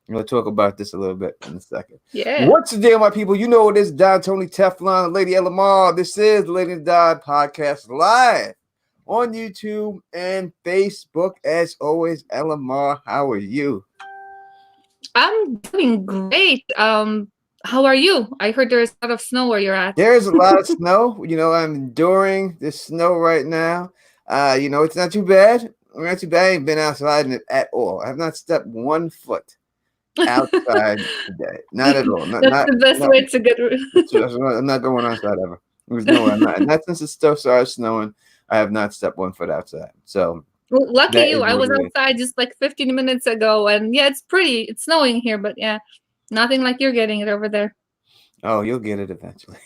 We'll talk about this a little bit in a second. Yeah. What's the deal, my people? You know it is Don Tony Teflon, Lady Lamar. This is the Lady Don Podcast live on YouTube and Facebook. As always, Lamar, how are you? I'm doing great. How are you? I heard there's a lot of snow where you're at. There's a lot of snow. I'm enduring this snow right now. It's not too bad. Not too bad. I ain't been outside in it at all. I have not stepped 1 foot outside today. Not at all. Not That's not the best not. way to get I'm not going outside ever. There's no way I'm not. Not since the stuff started snowing. I have not stepped 1 foot outside. So Well, lucky that you. is I what was it is. outside just like 15 minutes ago, and yeah, it's pretty. It's snowing here, but yeah, nothing like you're getting it over there. Oh, you'll get it eventually.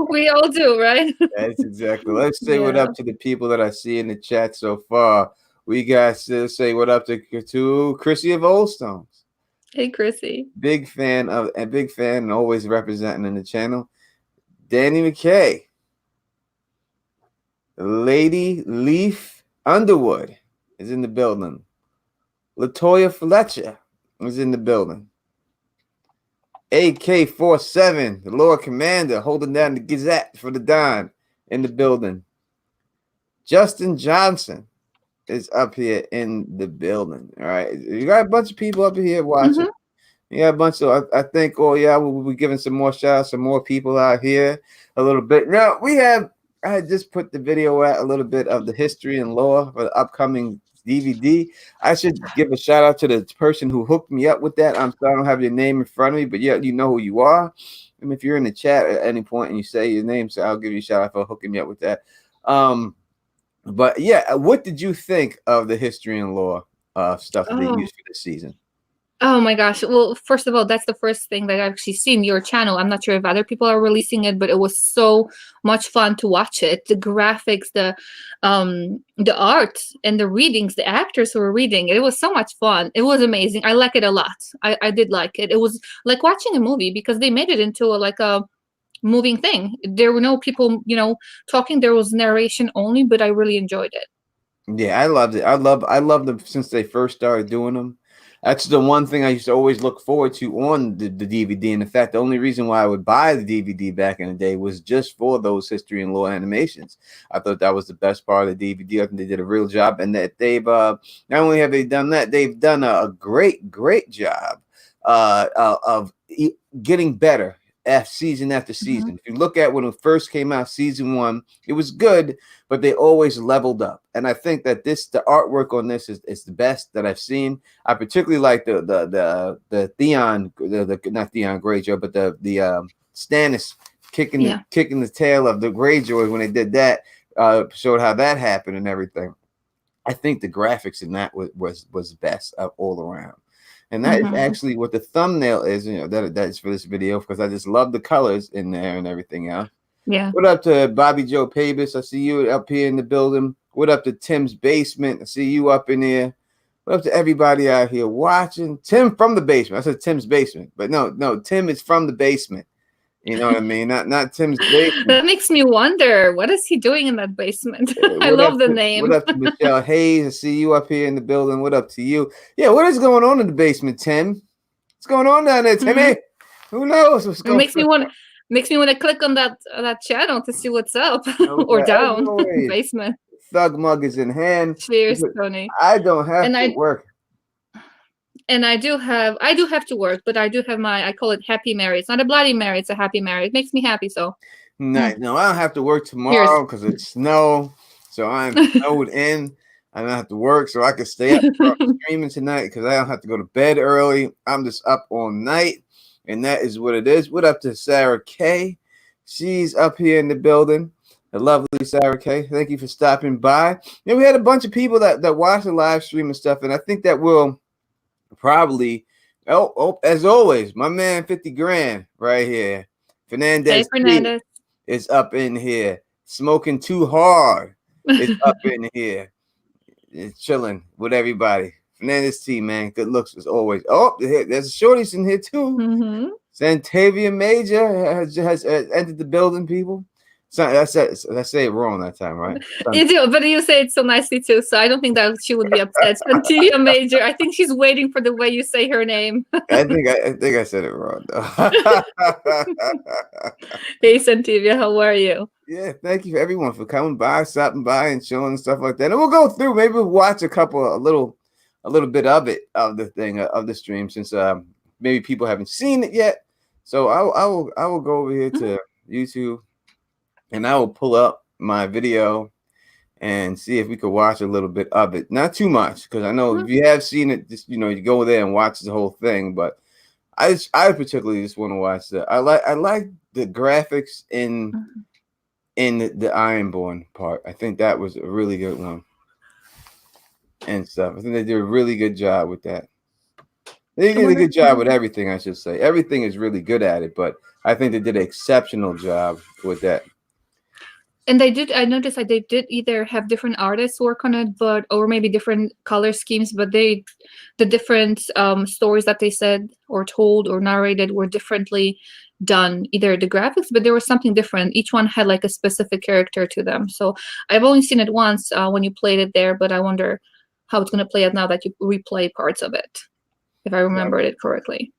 We all do, right? That's exactly. Let's say what Yeah. up to the people that I see in the chat so far. We got to say what up to Chrissy of Old Stones. Hey, Chrissy. Big fan and always representing in the channel. Danny McKay. Lady Leaf Underwood is in the building. Latoya Fletcher is in the building. AK-47, the Lord Commander, holding down the Gazette for the Don in the building. Justin Johnson is up here in the building. All right. You got a bunch of people up here watching. Mhm. You got a bunch of, I think, we'll be giving some more shout outs, some more people out here a little bit. Now, I had just put the video out, a little bit of the history and lore for the upcoming DVD. I should give a shout out to the person who hooked me up with that. I'm sorry I don't have your name in front of me, but yeah, you know who you are. And if you're in the chat at any point and you say your name, so I'll give you a shout out for hooking me up with that. But yeah, what did you think of the history and lore stuff that they Oh. used for this season? Oh my gosh. Well, first of all, that's the first thing that I've actually seen your channel. I'm not sure if other people are releasing it, but it was so much fun to watch it. The graphics, the art and the readings, the actors who were reading, it was so much fun. It was amazing. I like it a lot. I did like it. It was like watching a movie because they made it into like a moving thing. There were no people, talking. There was narration only, but I really enjoyed it. Yeah, I loved it. I loved them since they first started doing them. That's the one thing I used to always look forward to on the DVD. And in fact, the only reason why I would buy the DVD back in the day was just for those history and lore animations. I thought that was the best part of the DVD. I think they did a real job, and that they've not only have they done that, they've done a great job of getting better season after season. If you look at when it first came out, season 1, it was good, but they always leveled up. And I think that the artwork on this is the best that I've seen. I particularly like the Theon, not Theon Greyjoy, but the Stannis kicking the tail of the Greyjoy when they did that. Showed how that happened and everything. I think the graphics in that was best all around. And that is actually what the thumbnail is, that's for this video, because I just love the colors in there and everything else. Yeah. What up to Bobby Joe Pabis? I see you up here in the building. What up to Tim's Basement? I see you up in here. What up to everybody out here watching? Tim from the basement. I said Tim's Basement, but no, Tim is from the basement. You know what I mean? Not Tim's basement. That makes me wonder, what is he doing in that basement? I love the name. What up to Michelle Hayes? I see you up here in the building. What up to you? Yeah, what is going on in the basement, Tim? What's going on down there, Timmy? Who knows what's going on? Makes me want to click on that channel to see what's up or down. Basement. Thug mug is in hand. Cheers, Tony. I don't have to work. And I do have to work, but I do have I call it Happy Mary. It's not a Bloody Mary, it's a Happy Mary. It makes me happy, so. No, I don't have to work tomorrow because it's snow. So I'm snowed in. I don't have to work, so I can stay up streaming tonight because I don't have to go to bed early. I'm just up all night, and that is what it is. What up to Sarah K? She's up here in the building. The lovely Sarah K. Thank you for stopping by. We had a bunch of people that watched the live stream and stuff, and I think that will probably, as always, my man 50 grand right here. Fernandez is up in here. Smoking Too Hard is up in here. It's chilling with everybody. Fernandez T, man. Good looks as always. Oh, there's shorties in here too. Santavia Major has entered the building, people. Let's say it wrong that time, right? You do, but you say it so nicely too, so I don't think that she would be upset. Santia Major, I think she's waiting for the way you say her name. I think I said it wrong though. Hey Santivia, how are you? Yeah, thank you for everyone for coming by, stopping by, and showing and stuff like that. And we'll go through. Maybe we'll watch a little bit of it of the thing of the stream, since maybe people haven't seen it yet. So I will go over here to YouTube, and I will pull up my video and see if we could watch a little bit of it. Not too much, because I know if you have seen it, just you go there and watch the whole thing. But I particularly just want to watch that. I like the graphics in the Ironborn part. I think that was a really good one and stuff. I think they did a really good job with that. They did a good job with everything, I should say. Everything is really good at it, but I think they did an exceptional job with that. And I noticed that they did either have different artists work on it, or maybe different color schemes, but the different stories that they said or told or narrated were differently done. Either the graphics, but there was something different. Each one had like a specific character to them. So I've only seen it once when you played it there, but I wonder how it's going to play out now that you replay parts of it, if I remembered it correctly.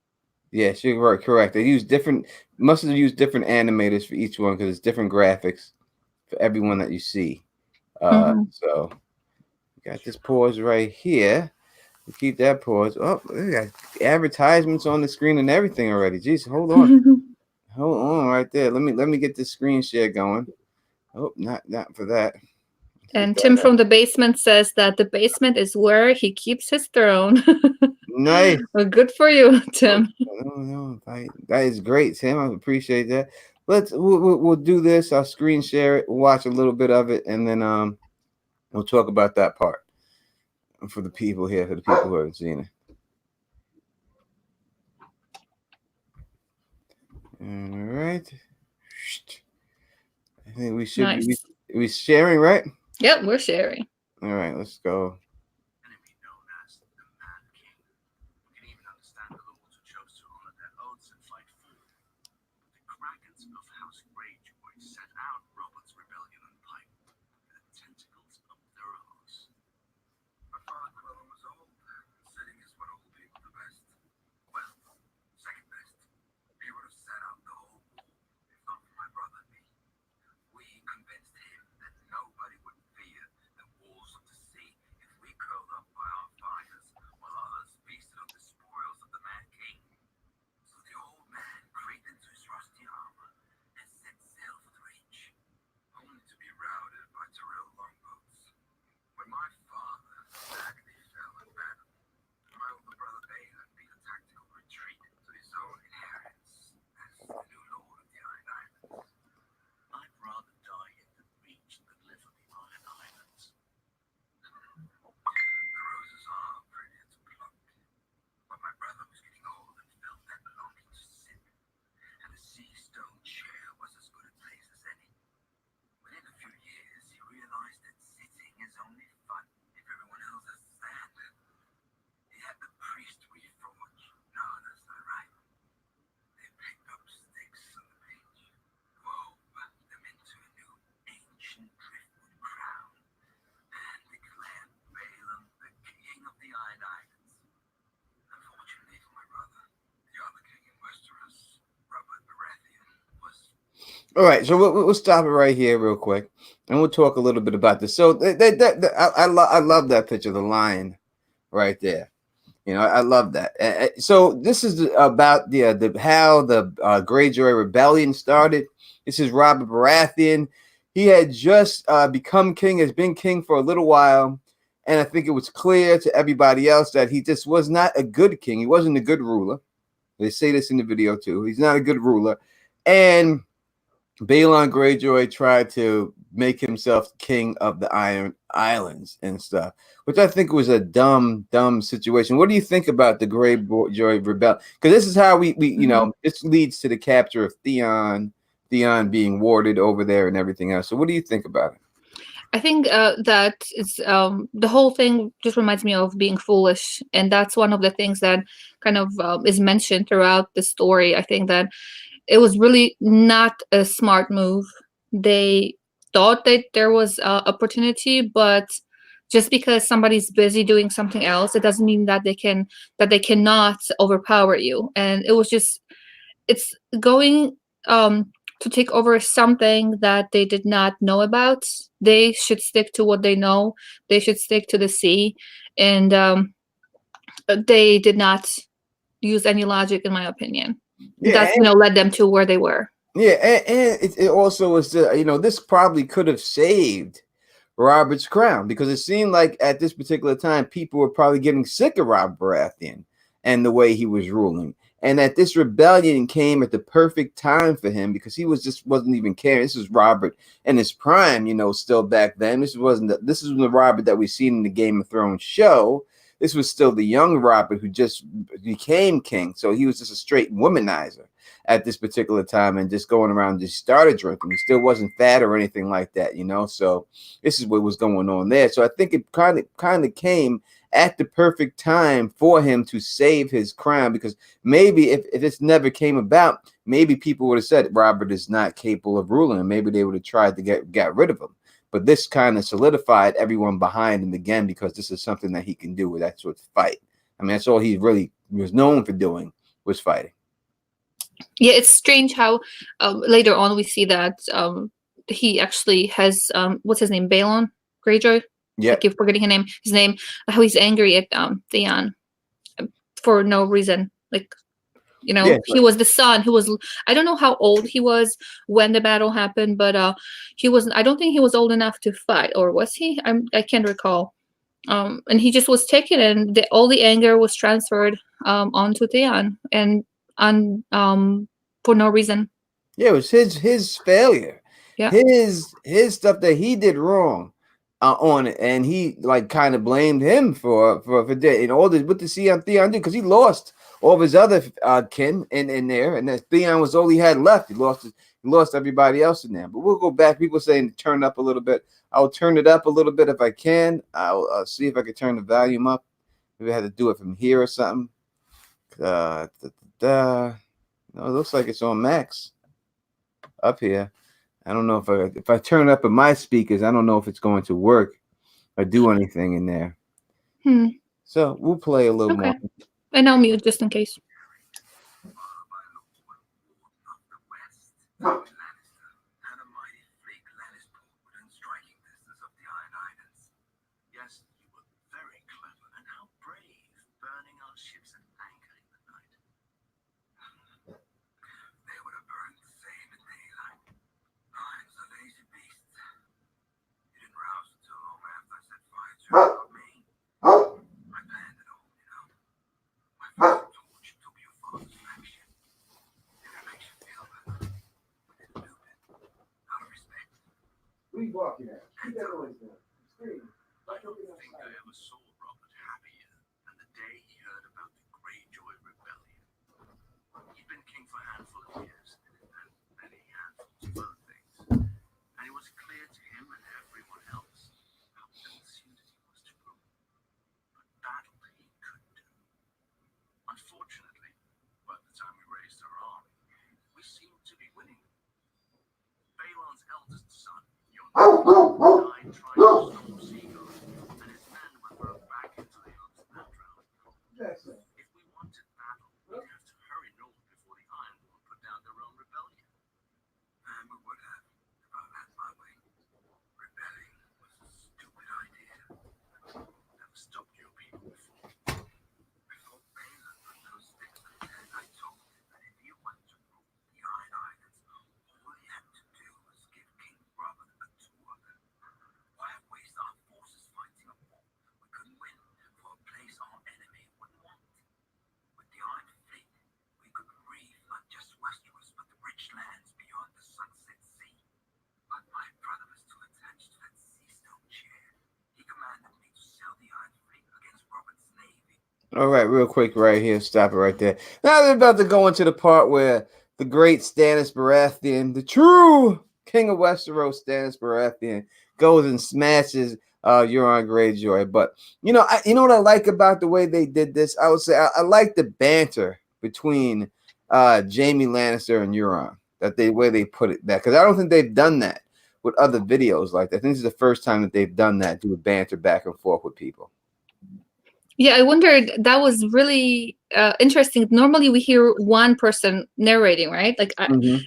Yes, you're right, correct. They must have used different animators for each one, because it's different graphics for everyone that you see. So we got this pause right here. We keep that pause. Oh, we got advertisements on the screen and everything already. Jeez, hold on. Hold on right there. Let me get this screen share going. Oh, not for that. And Tim from the basement says that the basement is where he keeps his throne. Nice. Well, good for you, Tim. No, that is great, Tim. I appreciate that. We'll do this. I'll screen share it, watch a little bit of it, and then we'll talk about that part for the people here, for the people who haven't seen it. All right. I think we should be sharing, right? Yep, we're sharing. All right, let's go. Of House Greyjoy set out Robert's rebellion and pipe with the tentacles up their arse. My father Quillen was old, sitting is what old people do best. Well, second best. He would have set out the whole war, if not for my brother and me. We convinced him that nobody would fear the walls of the sea if we curled up by our fires, while others feasted on the spoils of the Mad King. So the old man crept into his rusty armor and set sail for the Reach, only to be routed by Tyrell longboats. When my father sadly fell in battle, my older brother Balon made a tactical retreat to his own inheritance as the new lord of the Iron Islands. I'd rather die in the Reach than live on the Iron Islands. The roses are pretty to pluck, but my brother was getting old and felt that longing to sip, and the sea stone chair was as good a place as any. Within a few years, he realized that sitting is only fun if everyone else is standing. He had the priest reforge. No, that's not right. They picked up sticks on the beach, wove them into a new ancient driftwood crown, and declared Balon the king of the Iron Islands. Unfortunately for my brother, the other king in Westeros, Robert Baratheon, was... All right, so we'll stop it right here real quick, and we'll talk a little bit about this. So I love that picture, the lion right there. I love that. So this is about how the Greyjoy Rebellion started. This is Robert Baratheon. He had just become king, has been king for a little while, and I think it was clear to everybody else that he just was not a good king. He wasn't a good ruler. They say this in the video too. He's not a good ruler, and Balon Greyjoy tried to make himself king of the Iron Islands and stuff, which I think was a dumb situation. What do you think about the Greyjoy Rebellion? Because this is how we this leads to the capture of Theon being warded over there and everything else. So what do you think about it? I think that is the whole thing just reminds me of being foolish, and that's one of the things that kind of is mentioned throughout the story. I think that it was really not a smart move they thought that there was opportunity, but just because somebody's busy doing something else, it doesn't mean that they cannot overpower you. And it's going to take over something that they did not know about. They should stick to what they know. They should stick to the sea, and they did not use any logic, in my opinion. Yeah, That led them to where they were. yeah, and it also was, this probably could have saved Robert's crown, because it seemed like at this particular time people were probably getting sick of Robert Baratheon and the way he was ruling, and that this rebellion came at the perfect time for him, because he wasn't even caring. This was Robert in his prime, still back then. This is the Robert that we've seen in the Game of Thrones show. This was still the young Robert who just became king, so he was just a straight womanizer at this particular time, and just going around just started drinking. He still wasn't fat or anything like that, so this is what was going on there. So I think it kind of came at the perfect time for him to save his crown, because maybe if this never came about, maybe people would have said Robert is not capable of ruling, and maybe they would have tried to get rid of him. But this kind of solidified everyone behind him again, because this is something that he can do. That's what fight. I mean, that's all he really was known for doing, was fighting. Yeah, it's strange how later on we see that he actually has what's his name, Balon Greyjoy. Yeah, I keep forgetting his name. How he's angry at Theon for no reason. He was the son. I don't know how old he was when the battle happened, but he wasn't. I don't think he was old enough to fight, or was he? I can't recall. And he just was taken, and all the anger was transferred onto Theon, and for no reason. Yeah, it was his failure. Yeah, his stuff that he did wrong on it, and he kind of blamed him for that, and all this. What to see on Theon did, because he lost all of his other kin in there, and that Theon was all he had left. He lost everybody else in there. But we'll go back. People saying turn up a little bit. I'll turn it up a little bit if I can. I'll see if I can turn the volume up. Maybe I had to do it from here or something. No, it looks like it's on max up here. I don't know if I turn it up at my speakers, I don't know if it's going to work or do anything in there. So we'll play a little more. And I'll mute just in case. What are you walking at? Keep that noise down. I don't think I ever saw Robert happier than the day he heard about the Greyjoy Rebellion. He'd been king for a handful of years, and many handfuls of other things, and it was clear to him and everyone else how ill-suited he was to rule. But battle he could do. Unfortunately, by the time we raised our army, we seemed to be winning. Balon's eldest son, died trying to stop Rhaegar, and his men were thrown back into the Oaks and drowned. If we wanted battle, we'd have to hurry north before the Iron One put down their own rebellion. And we would have, if I had my way. Rebelling was a stupid idea. Never stopped your people before. Before Balon put those sticks in his head, I told him that if he went to rule the Iron Islands, all he had to do was give King Robert a tour. Why waste our forces fighting a war we couldn't win for a place our enemy wouldn't want? With the Iron Fleet, we could reef not just Westeros, but the rich lands beyond the Sunset Sea. But my brother was too attached to that seastone chair. He commanded me to sail the Iron Fleet against Robert's navy. All right, real quick right here. Stop it right there. Now they're about to go into the part where the great Stannis Baratheon, the true king of Westeros, Stannis Baratheon, goes and smashes Euron Greyjoy. But you know what I like about the way they did this? I would say I like the banter between Jaime Lannister and Euron. where they put it back, because I don't think they've done that with other videos like that. I think this is the first time that they've done that, do a banter back and forth with people. Yeah, I wondered. That was really interesting. Normally, we hear one person narrating, right? Like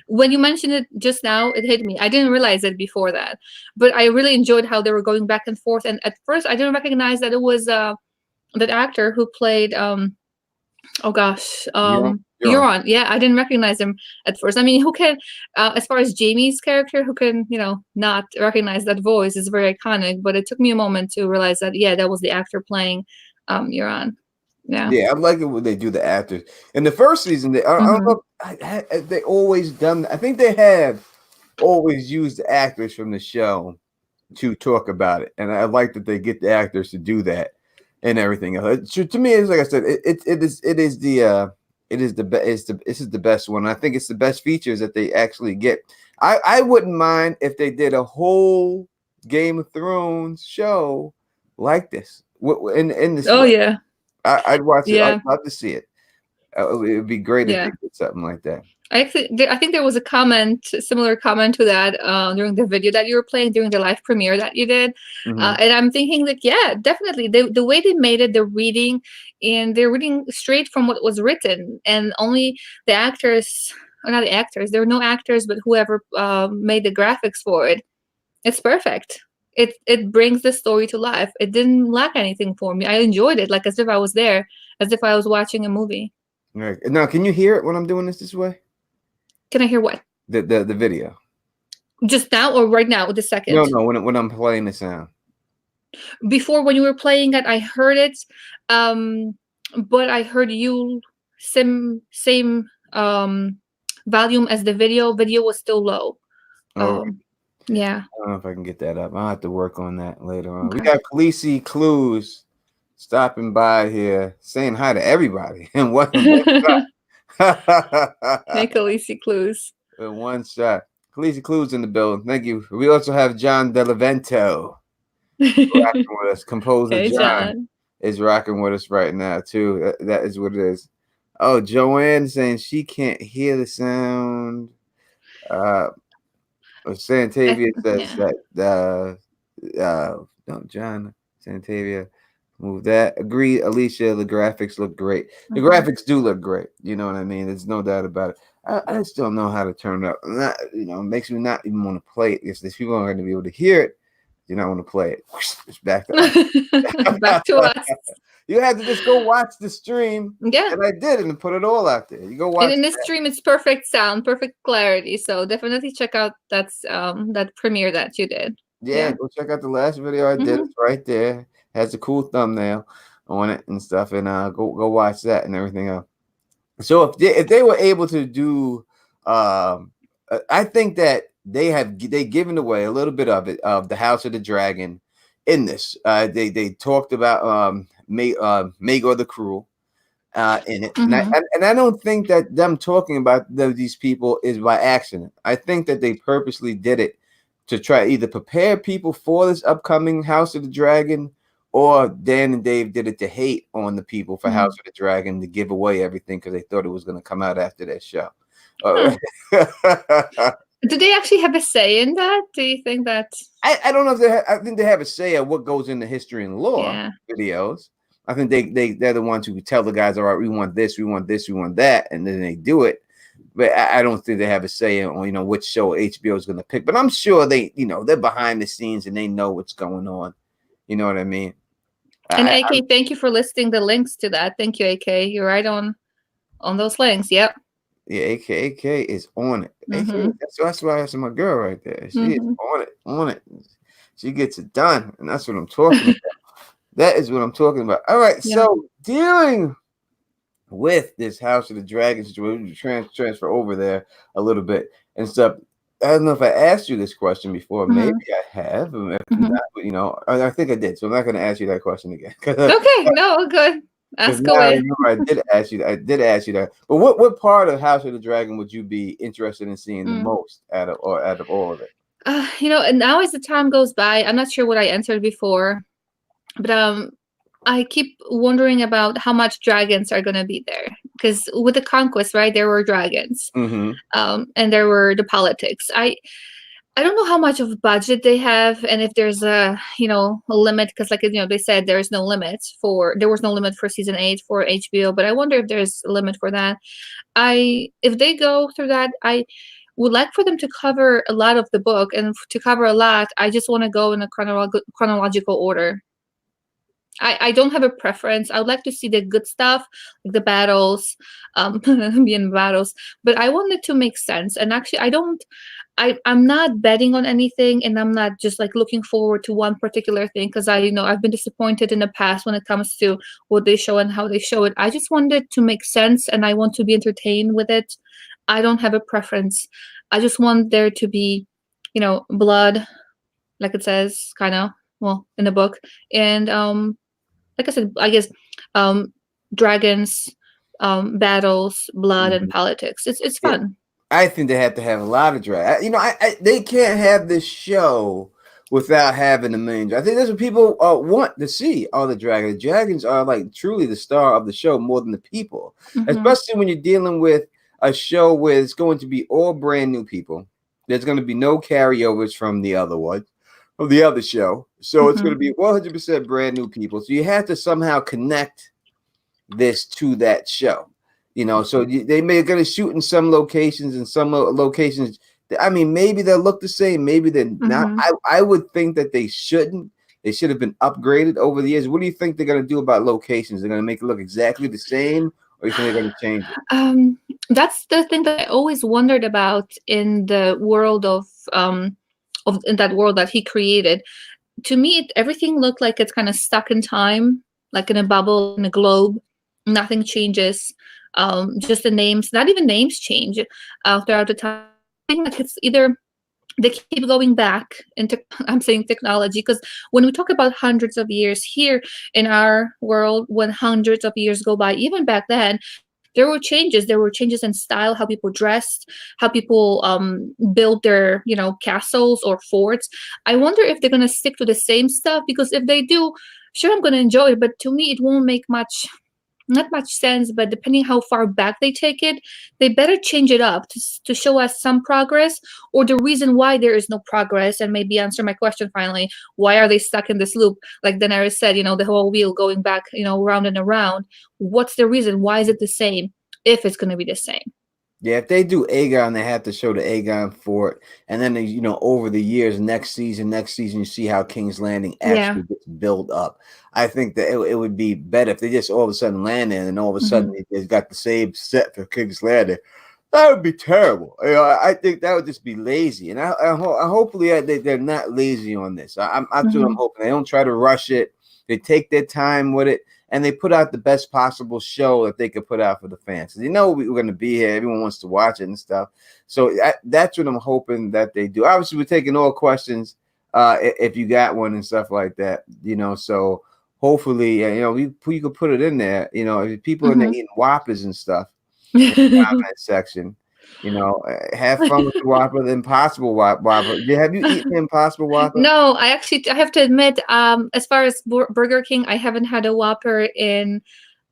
when you mentioned it just now, it hit me. I didn't realize it before that, but I really enjoyed how they were going back and forth. And at first, I didn't recognize that it was that actor who played. Oh gosh, Euron. Yeah, I didn't recognize him at first. I mean, who can? As far as Jamie's character, who can not recognize that voice? Is very iconic. But it took me a moment to realize that that was the actor playing. Euron. Yeah, I like it when they do the actors. In the first season, I don't know if they always done. I think they have always used the actors from the show to talk about it, and I like that they get the actors to do that and everything else. To me, it's like I said, this is the best one. I think it's the best features that they actually get. I wouldn't mind if they did a whole Game of Thrones show like this. In this yeah, I'd watch it. I'd love to see it. It would be great if they did something like that. I think there was a similar comment to that during the video that you were playing during the live premiere that you did, and I'm thinking that definitely the way they made it, they're reading straight from what was written, and only the actors, or not the actors, there were no actors, but whoever made the graphics for it, it's perfect. It brings the story to life. It didn't lack anything for me. I enjoyed it, like as if I was there, as if I was watching a movie. Right. Now, can you hear it when I'm doing this way? Can I hear what? The video. Just now or right now? The second? No. When I'm playing the sound. Before, when you were playing it, I heard it, but I heard you same volume as the video. Video was still low. Yeah. I don't know if I can get that up. I'll have to work on that later on. Okay. We got Khaleesi Clues stopping by here, saying hi to everybody. And what? Hey, Khaleesi Clues. In one shot. Khaleesi Clues in the building. Thank you. We also have John Delavento rocking with us. Composer Hey, John is rocking with us right now, too. That is what it is. Oh, Joanne saying she can't hear the sound. Santavia says that no, John Santavia, move that. Agree, Alicia. The graphics look great. The graphics do look great. You know what I mean? There's no doubt about it. I just don't know how to turn it up. Not, it makes me not even want to play it. If these people aren't going to be able to hear it, you don't want to play it. It's back to us. Back to us. You had to just go watch the stream. Yeah. And I did, and put it all out there. You go watch. And in this stream, it's perfect sound, perfect clarity. So definitely check out that premiere that you did. Yeah, go check out the last video I did. It's right there. Has a cool thumbnail on it and stuff. And go watch that and everything else. So if they were able to do, I think that they given away a little bit of it, of the House of the Dragon in this. They talked about Rhaegar the Cruel in it, and I don't think that them talking about these people is by accident. I think that they purposely did it to try either prepare people for this upcoming House of the Dragon, or Dan and Dave did it to hate on the people for House of the Dragon, to give away everything because they thought it was going to come out after that show. Do they actually have a say in that? Do you think that? I don't know if I think they have a say of what goes into history and lore videos. I think they're the ones who tell the guys, all right, we want this, we want this, we want that, and then they do it. But I don't think they have a say on which show HBO is going to pick. But I'm sure they're behind the scenes and they know what's going on. You know what I mean? And AK, thank you for listing the links to that. Thank you, AK. You're right on those links. Yep. Yeah, AK is on it. AK, that's why that's my girl right there. She is on it. She gets it done, and that's what I'm talking about. That is what I'm talking about. All right, so dealing with this House of the Dragon situation, transfer over there a little bit and stuff. I don't know if I asked you this question before. Maybe I have. If not, I think I did. So I'm not going to ask you that question again. Okay, no, good. Ask away. I did ask you that. But what part of House of the Dragon would you be interested in seeing the most out of all of it? And now as the time goes by, I'm not sure what I answered before, but I keep wondering about how much dragons are going to be there. because with the conquest, right, there were dragons, Mm-hmm. and there were the politics. I don't know how much of budget they have, and if there's a a limit, because they said there was no limit for season 8 for HBO, but I wonder if there's a limit for that. If they go through that, I would like for them to cover a lot of the book, and to cover a lot, I just want to go in a chronological order. I don't have a preference. I would like to see the good stuff, like the battles, being battles, but I want it to make sense. And actually, I'm not betting on anything, and I'm not just like looking forward to one particular thing, because I've been disappointed in the past when it comes to what they show and how they show it. I just want it to make sense, and I want to be entertained with it. I don't have a preference. I just want there to be, blood, like it says, kind of, well, in the book, and like I said, I guess, um, dragons, battles, blood, and Mm-hmm. politics. It's Yeah. fun. I think they have to have a lot of drag. They can't have this show without having the main. I think that's what people want to see. All the dragons. The dragons are like truly the star of the show more than the people, especially when you're dealing with a show where it's going to be all brand new people. There's going to be no carryovers from the other one, from the other show. So it's going to be 100% brand new people. So you have to somehow connect this to that show. So they may going to shoot in some locations, and some locations. I mean, maybe they'll look the same, maybe they're not. I would think that they shouldn't. They should have been upgraded over the years. What do you think they're going to do about locations? They're going to make it look exactly the same, or you think they're going to change it? That's the thing that I always wondered about in the world in that world that he created. To me, everything looked like it's kind of stuck in time, like in a bubble, in a globe. Nothing changes. Just the names, not even names change throughout the time. I think that it's either they keep going back into, I'm saying technology, because when we talk about hundreds of years here in our world, when hundreds of years go by, even back then, there were changes. There were changes in style, how people dressed, how people built their, castles or forts. I wonder if they're going to stick to the same stuff, because if they do, sure, I'm going to enjoy it, but to me, it won't make not much sense. But depending how far back they take it, they better change it up to show us some progress, or the reason why there is no progress, and maybe answer my question finally. Why are they stuck in this loop? Like Daenerys said, the whole wheel going back, round and around. What's the reason? Why is it the same if it's going to be the same? Yeah, if they do Aegon, they have to show the Aegon fort, and then over the years, next season, you see how King's Landing actually gets built up. I think that it would be better if they just all of a sudden land in, and all of a sudden they've got the same set for King's Landing. That would be terrible. I think that would just be lazy, and hopefully they're not lazy on this. That's what I'm hoping. They don't try to rush it. They take their time with it, and they put out the best possible show that they could put out for the fans. We're going to be here. Everyone wants to watch it and stuff. So that's what I'm hoping that they do. Obviously, we're taking all questions if you got one and stuff like that. So hopefully, you could put it in there. If people in there eating Whoppers and stuff in the comment section. Have fun with the Whopper, the Impossible Whopper. Have you eaten the Impossible Whopper? No, I have to admit, as far as Burger King, I haven't had a Whopper in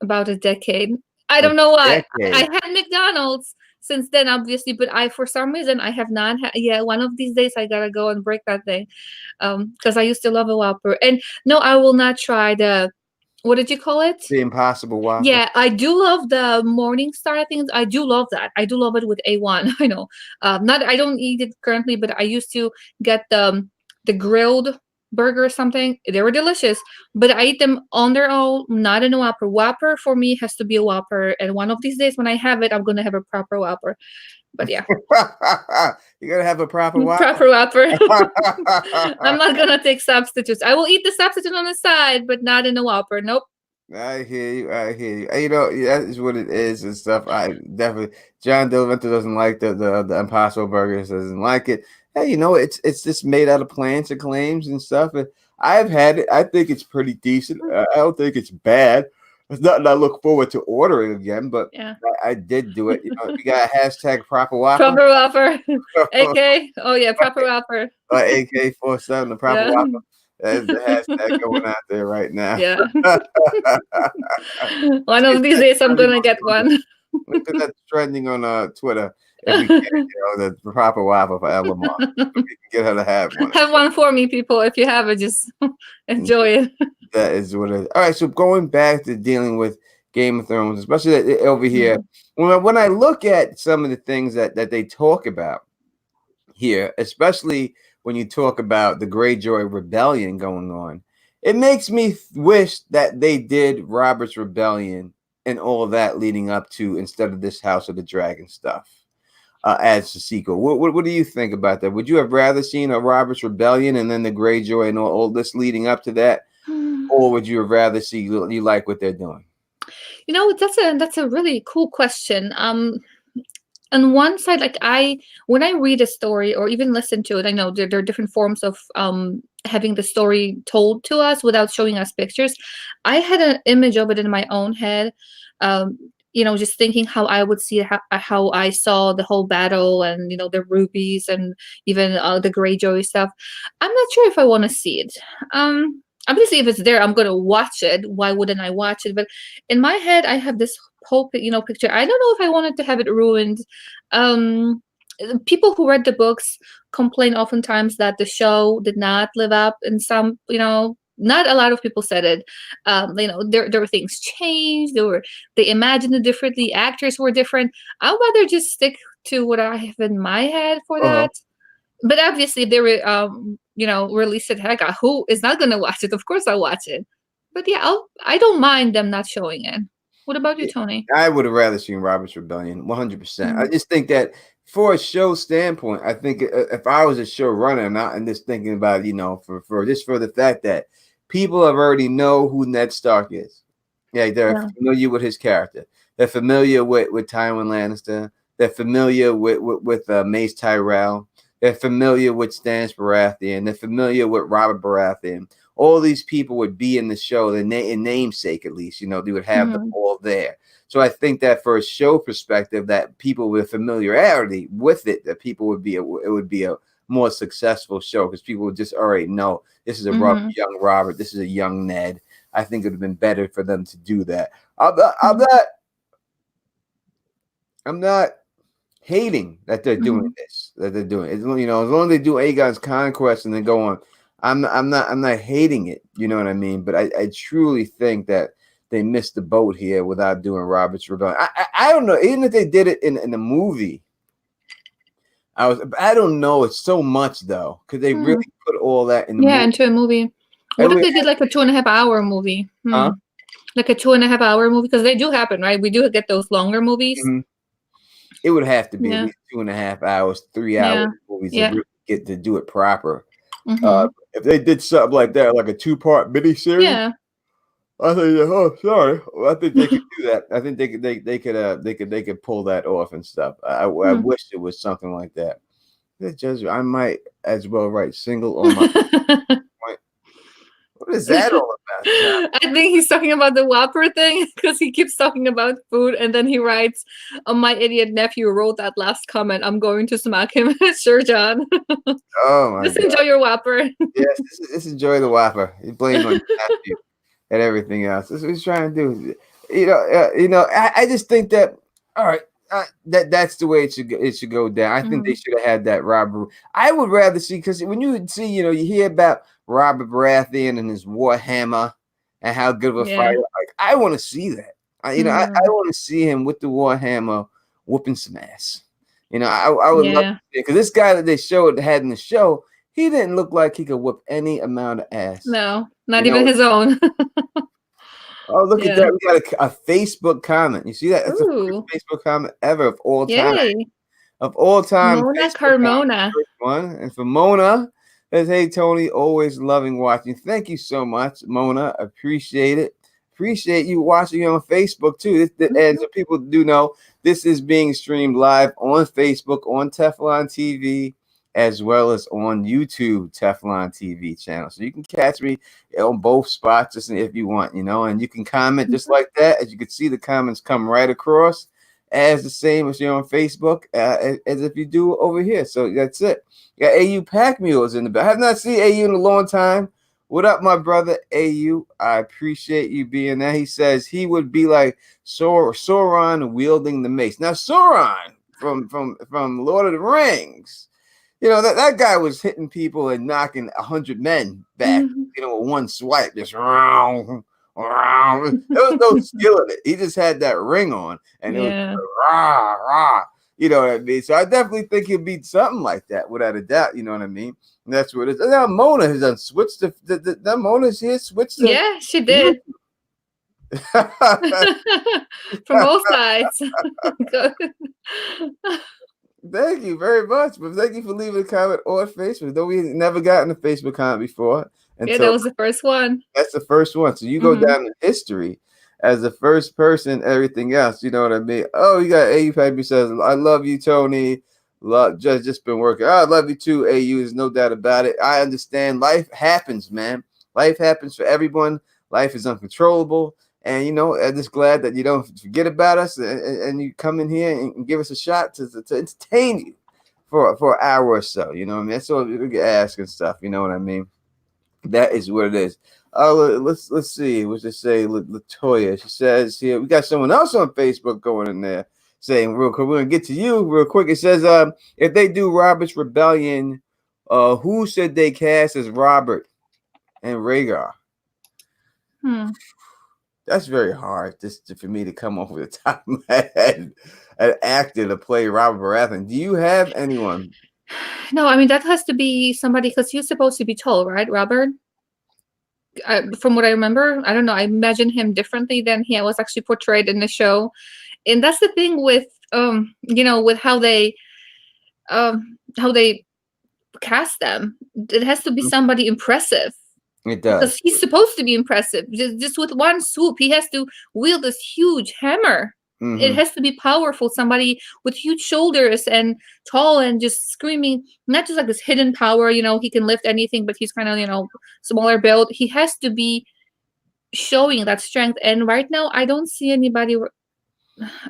about a decade. I don't know why. I had McDonald's since then, obviously, but for some reason, I have not had. Yeah, one of these days, I gotta go and break that thing, because I used to love a Whopper. And no, I will not try the. What did you call it? The Impossible Whopper. Yeah, I do love the Morningstar things. I do love that. I do love it with A1. I know. I don't eat it currently, but I used to get the grilled burger or something. They were delicious, but I eat them on their own, not in a Whopper. Whopper for me has to be a Whopper, and one of these days when I have it, I'm gonna have a proper Whopper. But yeah, you gotta have a proper Whopper. Proper Whopper. I'm not gonna take substitutes. I will eat the substitute on the side, but not in a Whopper. Nope. I hear you. That is what it is and stuff. I definitely. John Dilavento doesn't like the Impossible Burgers. Doesn't like it. Hey, it's just made out of plants and claims and stuff. And I've had it. I think it's pretty decent. I don't think it's bad. It's nothing I look forward to ordering again, but yeah. I did do it. You got a hashtag Proper Whopper. Proper Whopper. AK. Oh yeah, Proper Whopper. AK-47, the Proper Whopper. That's the hashtag going out there right now. Yeah. One of these days I'm gonna get one. That's trending on Twitter. If we get the proper Wi-Fi for Lamar, we can get her to have one. Have one for me, people. If you have it, just enjoy it. That is what it is. All right, so going back to dealing with Game of Thrones, especially over here, when I look at some of the things that they talk about here, especially when you talk about the Greyjoy Rebellion going on, it makes me wish that they did Robert's Rebellion and all of that leading up to instead of this House of the Dragon stuff as the sequel. What do you think about that? Would you have rather seen a Robert's Rebellion and then the Greyjoy and all this leading up to that? Or would you rather see you like what they're doing? You know, that's a really cool question. On one side, like when I read a story or even listen to it, I know there are different forms of having the story told to us without showing us pictures. I had an image of it in my own head. You know, just thinking how I would see how I saw the whole battle and, you know, the rubies and even the Greyjoy stuff. I'm not sure if I want to see it. Obviously, if it's there, I'm going to watch it. Why wouldn't I watch it? But in my head, I have this whole, you know, picture. I don't know if I wanted to have it ruined. People who read the books complain oftentimes that the show did not live up in some, you know, not a lot of people said it. You know, there were things changed. They imagined it differently. Actors were different. I'd rather just stick to what I have in my head for that. But obviously, if they were, you know, released it, heck, who is not going to watch it? Of course, I'll watch it. But yeah, I don't mind them not showing it. What about you, Tony? I would have rather seen Robert's Rebellion, 100%. I just think that for a show standpoint, I think if I was a showrunner and just thinking about, you know, for the fact that people have already know who Ned Stark is. Yeah, they're familiar with his character. They're familiar with Tywin Lannister. They're familiar with Mace Tyrell. They're familiar with Stannis Baratheon. They're familiar with Robert Baratheon. All these people would be in the show, in namesake at least, you know, they would have them all there. So I think that for a show perspective, that people with familiarity with it, that people would be, it would be a more successful show because people would just already know this is a young Robert, this is a young Ned. I think it would have been better for them to do that. I'm not hating that they're doing this, that they're doing it. You know, as long as they do Aegon's Conquest and then go on, I'm not hating it. You know what I mean? But I truly think that they missed the boat here without doing Robert's Rebellion. I don't know. Even if they did it in the movie, I don't know. It's so much though. Could they really put all that in the movie? into a movie? What if they did like a 2.5 hour movie? Like a 2.5 hour movie? Because they do happen, right? We do get those longer movies. It would have to be at least 2.5 hours, 3 hour movies to really get to do it proper. If they did something like that, like a 2-part miniseries, I think. I think they could do that. I think they could pull that off and stuff. I wish it was something like that. I might as well write single on my. What is that all about? I think he's talking about the Whopper thing because he keeps talking about food and then he writes, my idiot nephew wrote that last comment. I'm going to smack him. Sure, John. Oh my God. Enjoy your Whopper. Yes, just enjoy the Whopper. You blame on your nephew and everything else. That's what he's trying to do. You know. I just think that all right. That's the way it should go down. I think they should have had that Robert. I would rather see, because when you see, you know, you hear about Robert Baratheon and his Warhammer and how good of a fighter. Like, I want to see that. I want to see him with the Warhammer whooping some ass. You know, I would love to see it, because this guy that they had in the show, he didn't look like he could whoop any amount of ass. No, not even his own. Oh, look at that. We got a Facebook comment. You see that? That's the first Facebook comment ever of all time. Yay. Of all time. Mona Carmona. One. And for Mona, says, hey, Tony, always loving watching. Thank you so much, Mona. Appreciate it. Appreciate you watching on Facebook, too. And so people do know, this is being streamed live on Facebook, on Teflon TV, as well as on YouTube Teflon TV channel. So you can catch me on both spots just if you want, you know, and you can comment just like that. As you can see, the comments come right across as the same as you're on Facebook, as if you do over here. So that's it. Yeah, AU Pack Mules in the back. I have not seen AU in a long time. What up, my brother AU? I appreciate you being there. He says he would be like Sauron wielding the mace. Now, Sauron from Lord of the Rings, you know, that guy was hitting people and knocking 100 men back, Mhm. you know, with one swipe, just round. There was no skill in it. He just had that ring on, and it was Yeah. rah, rah. You know what I mean? So I definitely think he'll be something like that, without a doubt. You know what I mean? And that's what it is. Now Mona has done switched the Mona's here, switched the. Yeah, she did. From both sides. Good. Thank you very much. But thank you for leaving a comment on Facebook. Though we never gotten a Facebook comment before. And Yeah, so that was the first one. that's the first one. So you go Mhm. down in history as the first person, everything else. You know what I mean? Oh, you got AU Paper says, I love you, Tony. Love just been working. Oh, I love you too, AU. There's no doubt about it. I understand. Life happens, man. Life happens for everyone. Life is uncontrollable. And you know, I'm just glad that you don't forget about us and you come in here and give us a shot to entertain you for an hour or so. You know what I mean? That's all we get asked and stuff. You know what I mean? That is what it is. Let's see. What's it say? Latoya. She says here we got someone else on Facebook going in there saying real quick. We're gonna get to you real quick. It says if they do Robert's Rebellion, who should they cast as Robert and Rhaegar? That's very hard for me to come off with the top of my head. An actor to play Robert Baratheon. Do you have anyone? No, I mean that has to be somebody because he's supposed to be tall, right, Robert? From what I remember, I don't know. I imagine him differently than he was actually portrayed in the show, and that's the thing with you know, with how they cast them. It has to be somebody impressive. It does. Because he's supposed to be impressive. Just with one swoop, he has to wield this huge hammer. Mm-hmm. It has to be powerful. Somebody with huge shoulders and tall and just screaming, not just like this hidden power, you know, he can lift anything, but he's kind of, you know, smaller build. He has to be showing that strength. And right now, I don't see anybody.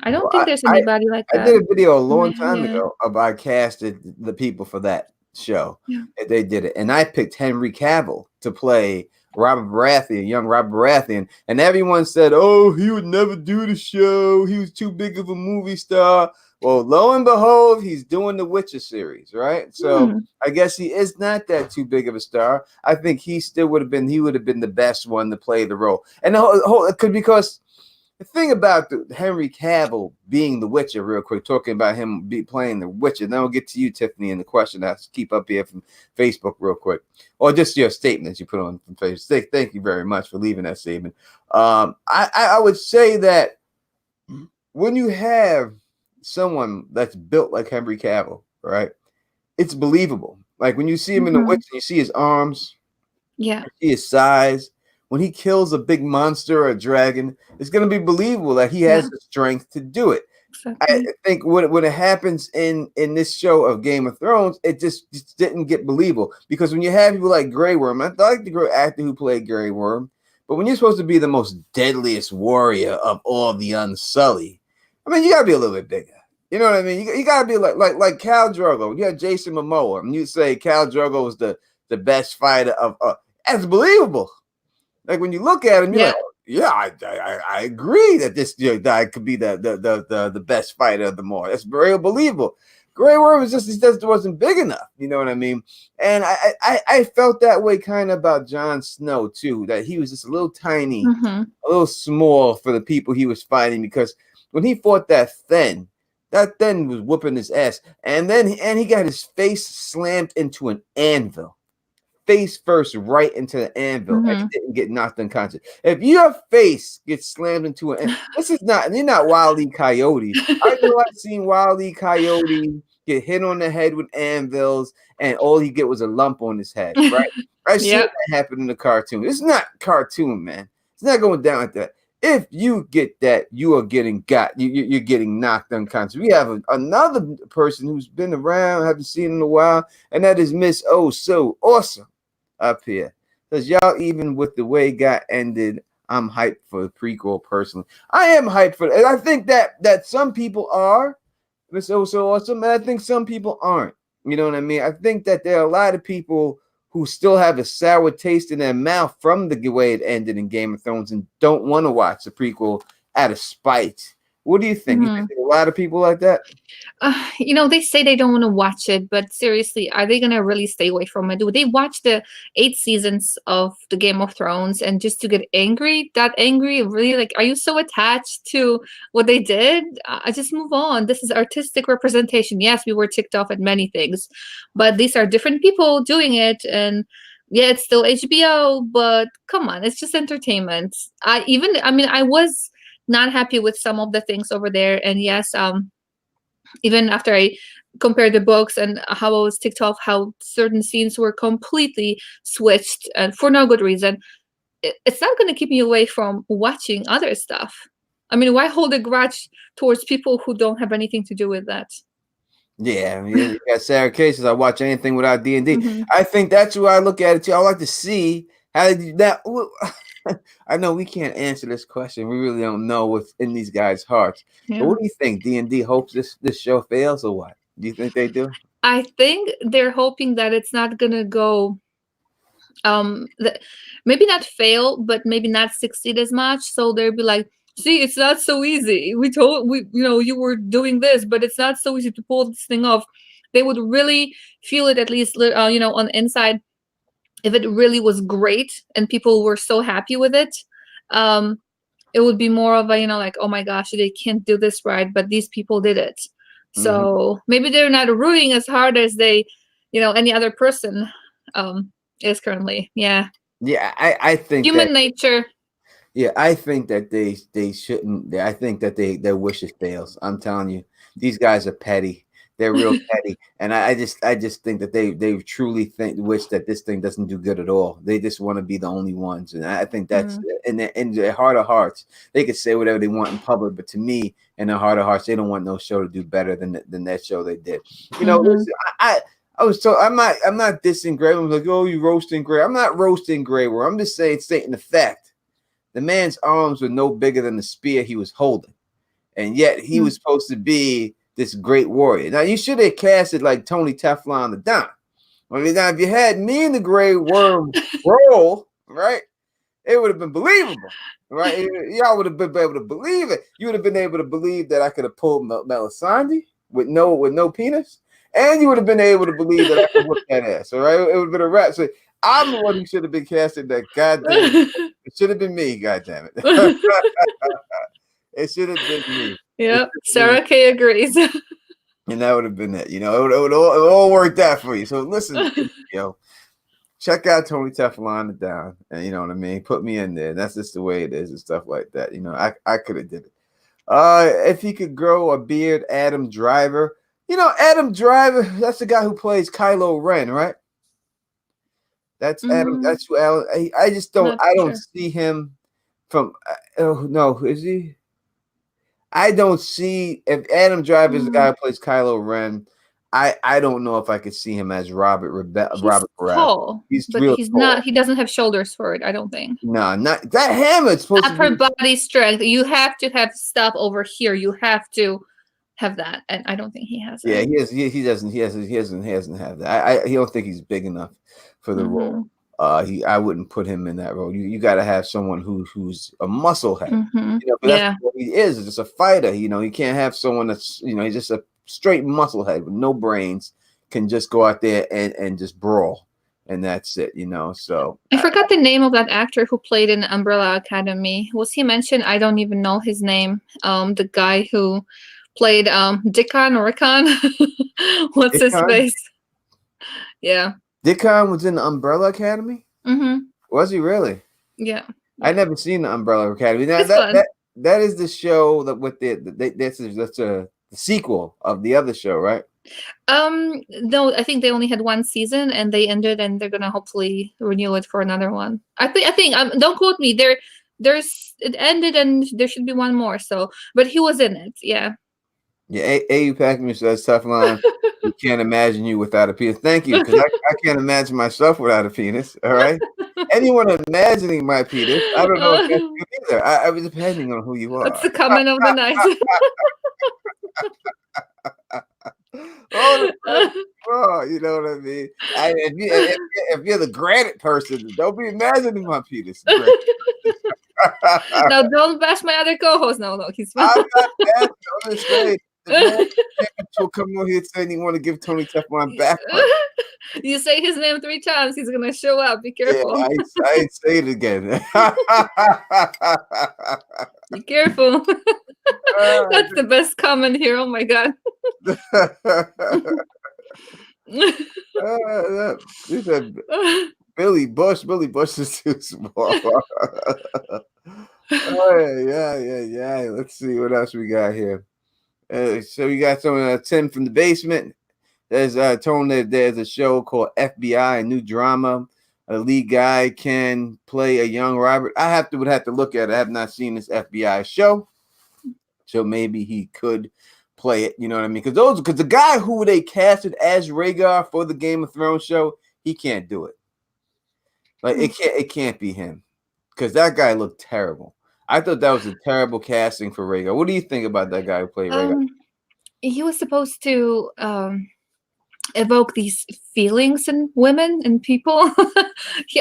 I don't think there's anybody like that. I did a video a long time ago about casted the people for that show. Yeah. They did it, and I picked Henry Cavill to play Robert Baratheon, young Robert Baratheon, and everyone said, "Oh, he would never do the show. He was too big of a movie star." Well, lo and behold, he's doing the Witcher series, right? So I guess he is not that too big of a star. I think he still would have been. He would have been the best one to play the role, and the whole because. The thing about Henry Cavill being the Witcher, real quick, talking about him playing the Witcher, then we'll get to you, Tiffany, and the question I keep up here from Facebook real quick, or just your statements you put on from Facebook. Thank you very much for leaving that statement. I would say that when you have someone that's built like Henry Cavill, right, it's believable. Like when you see him in the Witcher, you see his arms, you see his size. When he kills a big monster or a dragon, it's going to be believable that he has the strength to do it. Exactly. I think when it happens in this show of Game of Thrones, it just didn't get believable. Because when you have people like Grey Worm, I like the actor who played Grey Worm, but when you're supposed to be the most deadliest warrior of all the Unsullied, I mean, you got to be a little bit bigger. You know what I mean? You got to be like Khal Drogo. You have Jason Momoa, and you say Khal Drogo is the best fighter of that's believable. Like when you look at him, you're like, yeah, I agree that this guy could be the best fighter of them all. That's very believable. Grey Worm was just wasn't big enough. You know what I mean? And I felt that way kind of about Jon Snow too. That he was just a little tiny, a little small for the people he was fighting. Because when he fought that Thenn was whooping his ass, and he got his face slammed into an anvil. Face first right into the anvil and he didn't get knocked unconscious. If your face gets slammed into an this is not, you're not Wile E. Coyote. I know I've seen Wile E. Coyote get hit on the head with anvils and all he get was a lump on his head, right? I've seen that happen in the cartoon. It's not cartoon, man. It's not going down like that. If you get that, you are getting you're getting knocked unconscious. We have another person who's been around, haven't seen in a while, and that is Miss Oh So Awesome. Up here, because y'all, even with the way it got ended, I'm hyped for the prequel personally. I am hyped for it, and I think that some people are. It's so awesome, and I think some people aren't. You know what I mean? I think that there are a lot of people who still have a sour taste in their mouth from the way it ended in Game of Thrones and don't want to watch the prequel out of spite. What do you think? You think there's a lot of people like that? They say they don't want to watch it, but seriously, are they going to really stay away from it? Do they watch the 8 seasons of the Game of Thrones and just to get angry, that angry? Really, like, are you so attached to what they did? I just move on. This is artistic representation. Yes, we were ticked off at many things, but these are different people doing it. And yeah, it's still HBO, but come on, it's just entertainment. I was not happy with some of the things over there. And yes, even after I compared the books and how I was ticked off, how certain scenes were completely switched and for no good reason, it's not going to keep me away from watching other stuff. I mean, why hold a grudge towards people who don't have anything to do with that? Yeah, you got Sarah cases. I watch anything without D&D. Mhm. I think that's where I look at it too. I like to see how that. I know we can't answer this question. We really don't know what's in these guys' hearts. Yeah. But what do you think? D&D hopes this show fails or what? Do you think they do? I think they're hoping that it's not going to go maybe not fail, but maybe not succeed as much. So they'll be like, see, it's not so easy. You were doing this, but it's not so easy to pull this thing off. They would really feel it, at least on the inside, if it really was great and people were so happy with it. It would be more of a, like, oh my gosh, they can't do this right, but these people did it. So maybe they're not rooting as hard as they, any other person is currently. Yeah. Yeah, I think human nature. Yeah, I think that they shouldn't. I think that their wish fails. I'm telling you, these guys are petty. They're real petty, and I just think that they truly wish that this thing doesn't do good at all. They just want to be the only ones, and I think that's in their heart of hearts. They could say whatever they want in public, but to me, in their heart of hearts, they don't want no show to do better than that show they did. Listen, I'm not dissing Grey. I'm like, oh, you roasting Grey. I'm not roasting Grey. I'm just stating the fact. The man's arms were no bigger than the spear he was holding, and yet he was supposed to be this great warrior. Now you should have casted like Tony Teflon the Don. I mean, now if you had me in the Grey Worm role, right, it would have been believable, right? Y'all would have been able to believe it. You would have been able to believe that I could have pulled Melisandre with no penis, and you would have been able to believe that I could whip that ass. All right, it would have been a wrap. So I'm the one who should have been casted. That goddamn, it should have been me. Goddamn it, it should have been me. Yep, Sarah K agrees. And that would have been it. It would all worked out for you. So listen, check out Tony Teflon the Down, and you know what I mean. Put me in there. That's just the way it is and stuff like that. I could have did it. If he could grow a beard, Adam Driver. Adam Driver. That's the guy who plays Kylo Ren, right? That's Adam. That's who Alan. I just don't. I don't see him from. Oh no, is he? I don't see if Adam Driver is the guy who plays Kylo Ren. I don't know if I could see him as Robert tall. He's tall. not. He doesn't have shoulders for it. I don't think. No, not that hammer. It's supposed upper body strength. You have to have stuff over here. You have to have that, and I don't think he has. Yeah, he has. He doesn't. He hasn't have that. I don't think he's big enough for the role. I wouldn't put him in that role. You got to have someone who's a musclehead. But that's what he is. Just a fighter. You can't have someone that's he's just a straight musclehead with no brains, can just go out there and just brawl, and that's it. So I forgot the name of that actor who played in Umbrella Academy. Was he mentioned? I don't even know his name. The guy who played Dickon or Rickon. What's Dickon? his face? Yeah. Dickon was in the Umbrella Academy? Was he really? Yeah. I never seen the Umbrella Academy. Now that is the show that with that's the sequel of the other show, right? No, I think they only had one season and they ended, and they're gonna hopefully renew it for another one. I think don't quote me. It ended and there should be one more. So, but he was in it. Yeah. Yeah, AU Packman says Teflon. We can't imagine you without a penis. Thank you, because I can't imagine myself without a penis. All right, anyone imagining my penis, I don't know if that's good either. I was depending on who you are. That's the comment of the night. Oh, you know what I mean? If you're the granite person, don't be imagining my penis. Now don't bash my other co-host. No, he's fine. I'm not bad. I'm just saying. The man will come on here saying he want to give Tony Teflon back. You say his name 3 times, he's gonna show up. Be careful. Yeah, I ain't say it again. Be careful. That's the best comment here. Oh my god. He said Billy Bush. Billy Bush is too small. Yeah. Let's see what else we got here. So we got some Tim from the basement. There's told that there's a show called FBI, a new drama. A lead guy can play a young Robert. Would have to look at it. I have not seen this FBI show, so maybe he could play it. You know what I mean? Because the guy who they casted as Rhaegar for the Game of Thrones show, he can't do it. Like it can't be him, because that guy looked terrible. I thought that was a terrible casting for Rhaegar. What do you think about that guy who played Rhaegar? He was supposed to evoke these feelings in women and people.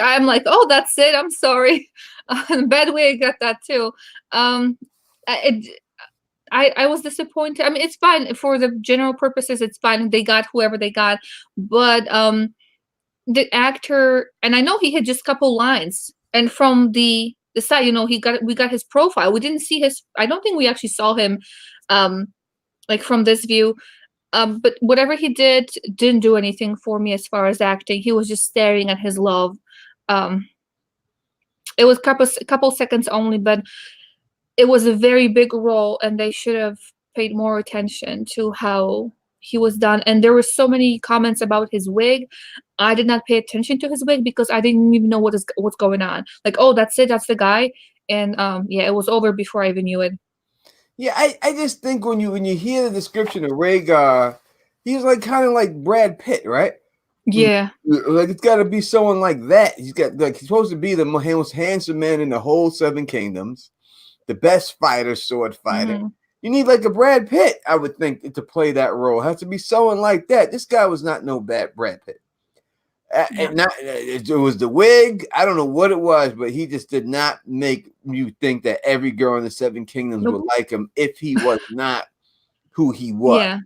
I'm like, oh, that's it. I'm sorry. In a bad way, I got that too. I was disappointed. I mean, it's fine for the general purposes. It's fine. They got whoever they got, but the actor, and I know he had just a couple lines, and from the side, we got his profile. We didn't see his. I don't think we actually saw him, like from this view. But whatever he did didn't do anything for me as far as acting. He was just staring at his love. It was a couple seconds only, but it was a very big role, and they should have paid more attention to how he was done. And there were so many comments about his wig. I did not pay attention to his wig because I didn't even know what's going on. Like, oh, that's it, that's the guy. And it was over before I even knew it. Yeah, I just think when you hear the description of Rhaegar, he's like kind of like Brad Pitt, right? Yeah. Like it's got to be someone like that. He's supposed to be the most handsome man in the whole 7 kingdoms, the best fighter, sword fighter. Mm-hmm. You need like a Brad Pitt, I would think, to play that role. It has to be someone like that. This guy was not no bad Brad Pitt. It was the wig. I don't know what it was, but he just did not make you think that every girl in the 7 kingdoms would like him if he was not who he was. Yeah.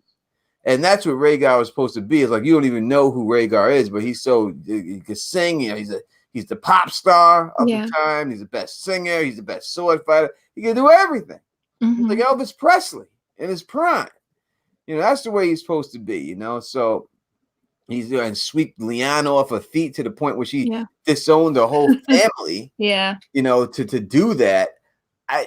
And that's what Rhaegar was supposed to be. It's like you don't even know who Rhaegar is, but he can sing. He's the pop star of the time. He's the best singer. He's the best sword fighter. He can do everything. Mm-hmm. Like Elvis Presley in his prime. That's the way he's supposed to be. So. He's doing sweep Lyanna off her feet to the point where she disowned the whole family. To do that.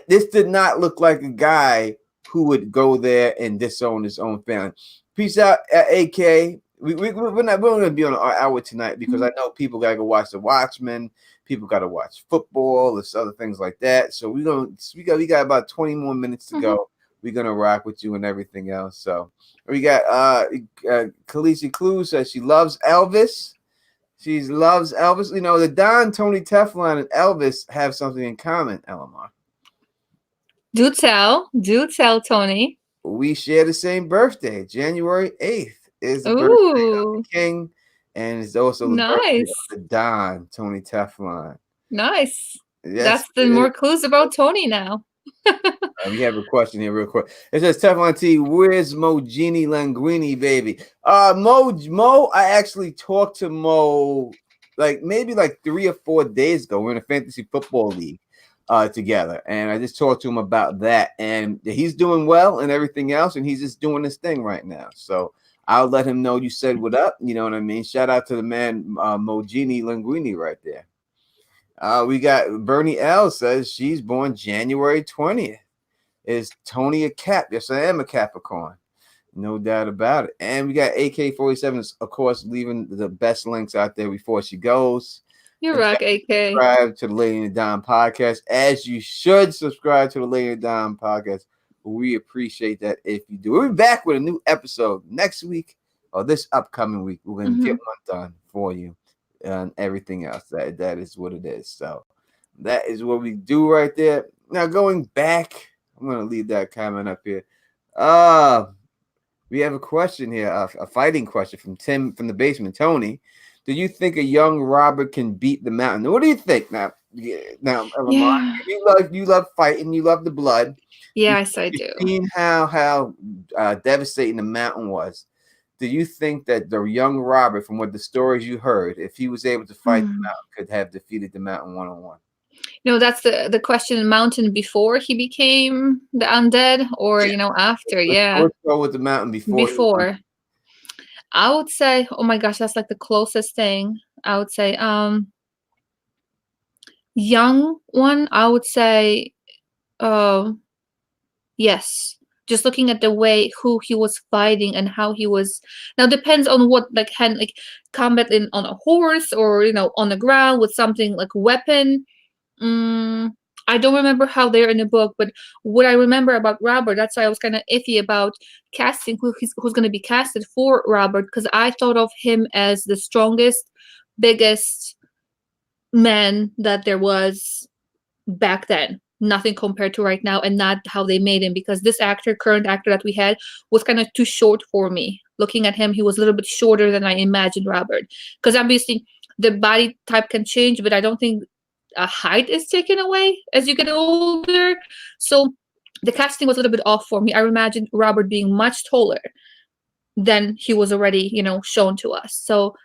This did not look like a guy who would go there and disown his own family. Peace out, AK. We're going to be on our hour tonight because I know people got to go watch The Watchmen. People got to watch football and other things like that. So we got about 20 more minutes to go. We're going to rock with you and everything else. So we got Khaleesi Clue says she loves Elvis. She loves Elvis. The Don, Tony Teflon, and Elvis have something in common, Elamar. Do tell, Tony. We share the same birthday. January 8th is the birthday of the king, and it's also the birthday of the Don, Tony Teflon. Nice. Yes, that's the more clues about Tony now. We have a question here real quick. It says Teflon T, where's Mo Genie Languini, baby? Mo, I actually talked to Mo maybe 3 or 4 days ago. We're in a fantasy football league together, and I just talked to him about that, and he's doing well and everything else, and he's just doing his thing right now. So I'll let him know you said what up. You know what I mean? Shout out to the man Mo Genie Languini right there. We got Bernie L says she's born January 20th. Is Tony a Cap? Yes, I am a Capricorn. No doubt about it. And we got AK-47, of course, leaving the best links out there before she goes. You rock, AK. Subscribe to the Lady and Dom podcast, as you should subscribe to the Lady and Dom podcast. We appreciate that if you do. We'll be back with a new episode next week or this upcoming week. We're going to get one done for you. And everything else. That is what it is. So that is what we do right there. Now going back, I'm gonna leave that comment up here. We have a question here, a fighting question from Tim from the basement. Tony, do you think a young Robert can beat the Mountain? What do you think now? Now, Lamar, Yeah. you love fighting, you love the blood. Yes, I You've do. seen how devastating the Mountain was. Do you think that the young Robert, from what the stories you heard, if he was able to fight the Hmm. Mountain, could have defeated the Mountain one-on-one? No, that's the question. Mountain before he became the undead, or Yeah, after? let's, Yeah, let's go with the Mountain before he won. before. I would say, oh my gosh, that's like the closest thing. I would say, young one. I would say, um, yes. Just looking at the way who he was fighting and how he was. Now depends on what like hand like combat in on a horse or on the ground with something like weapon. Mm, I don't remember how they're in the book, but what I remember about Robert, that's why I was kind of iffy about casting who's going to be casted for Robert, because I thought of him as the strongest, biggest man that there was back then. Nothing compared to right now, and not how they made him, because this current actor that we had, was kind of too short for me. Looking at him, he was a little bit shorter than I imagined Robert. Because obviously, the body type can change, but I don't think height is taken away as you get older. So the casting was a little bit off for me. I imagined Robert being much taller than he was already, shown to us. So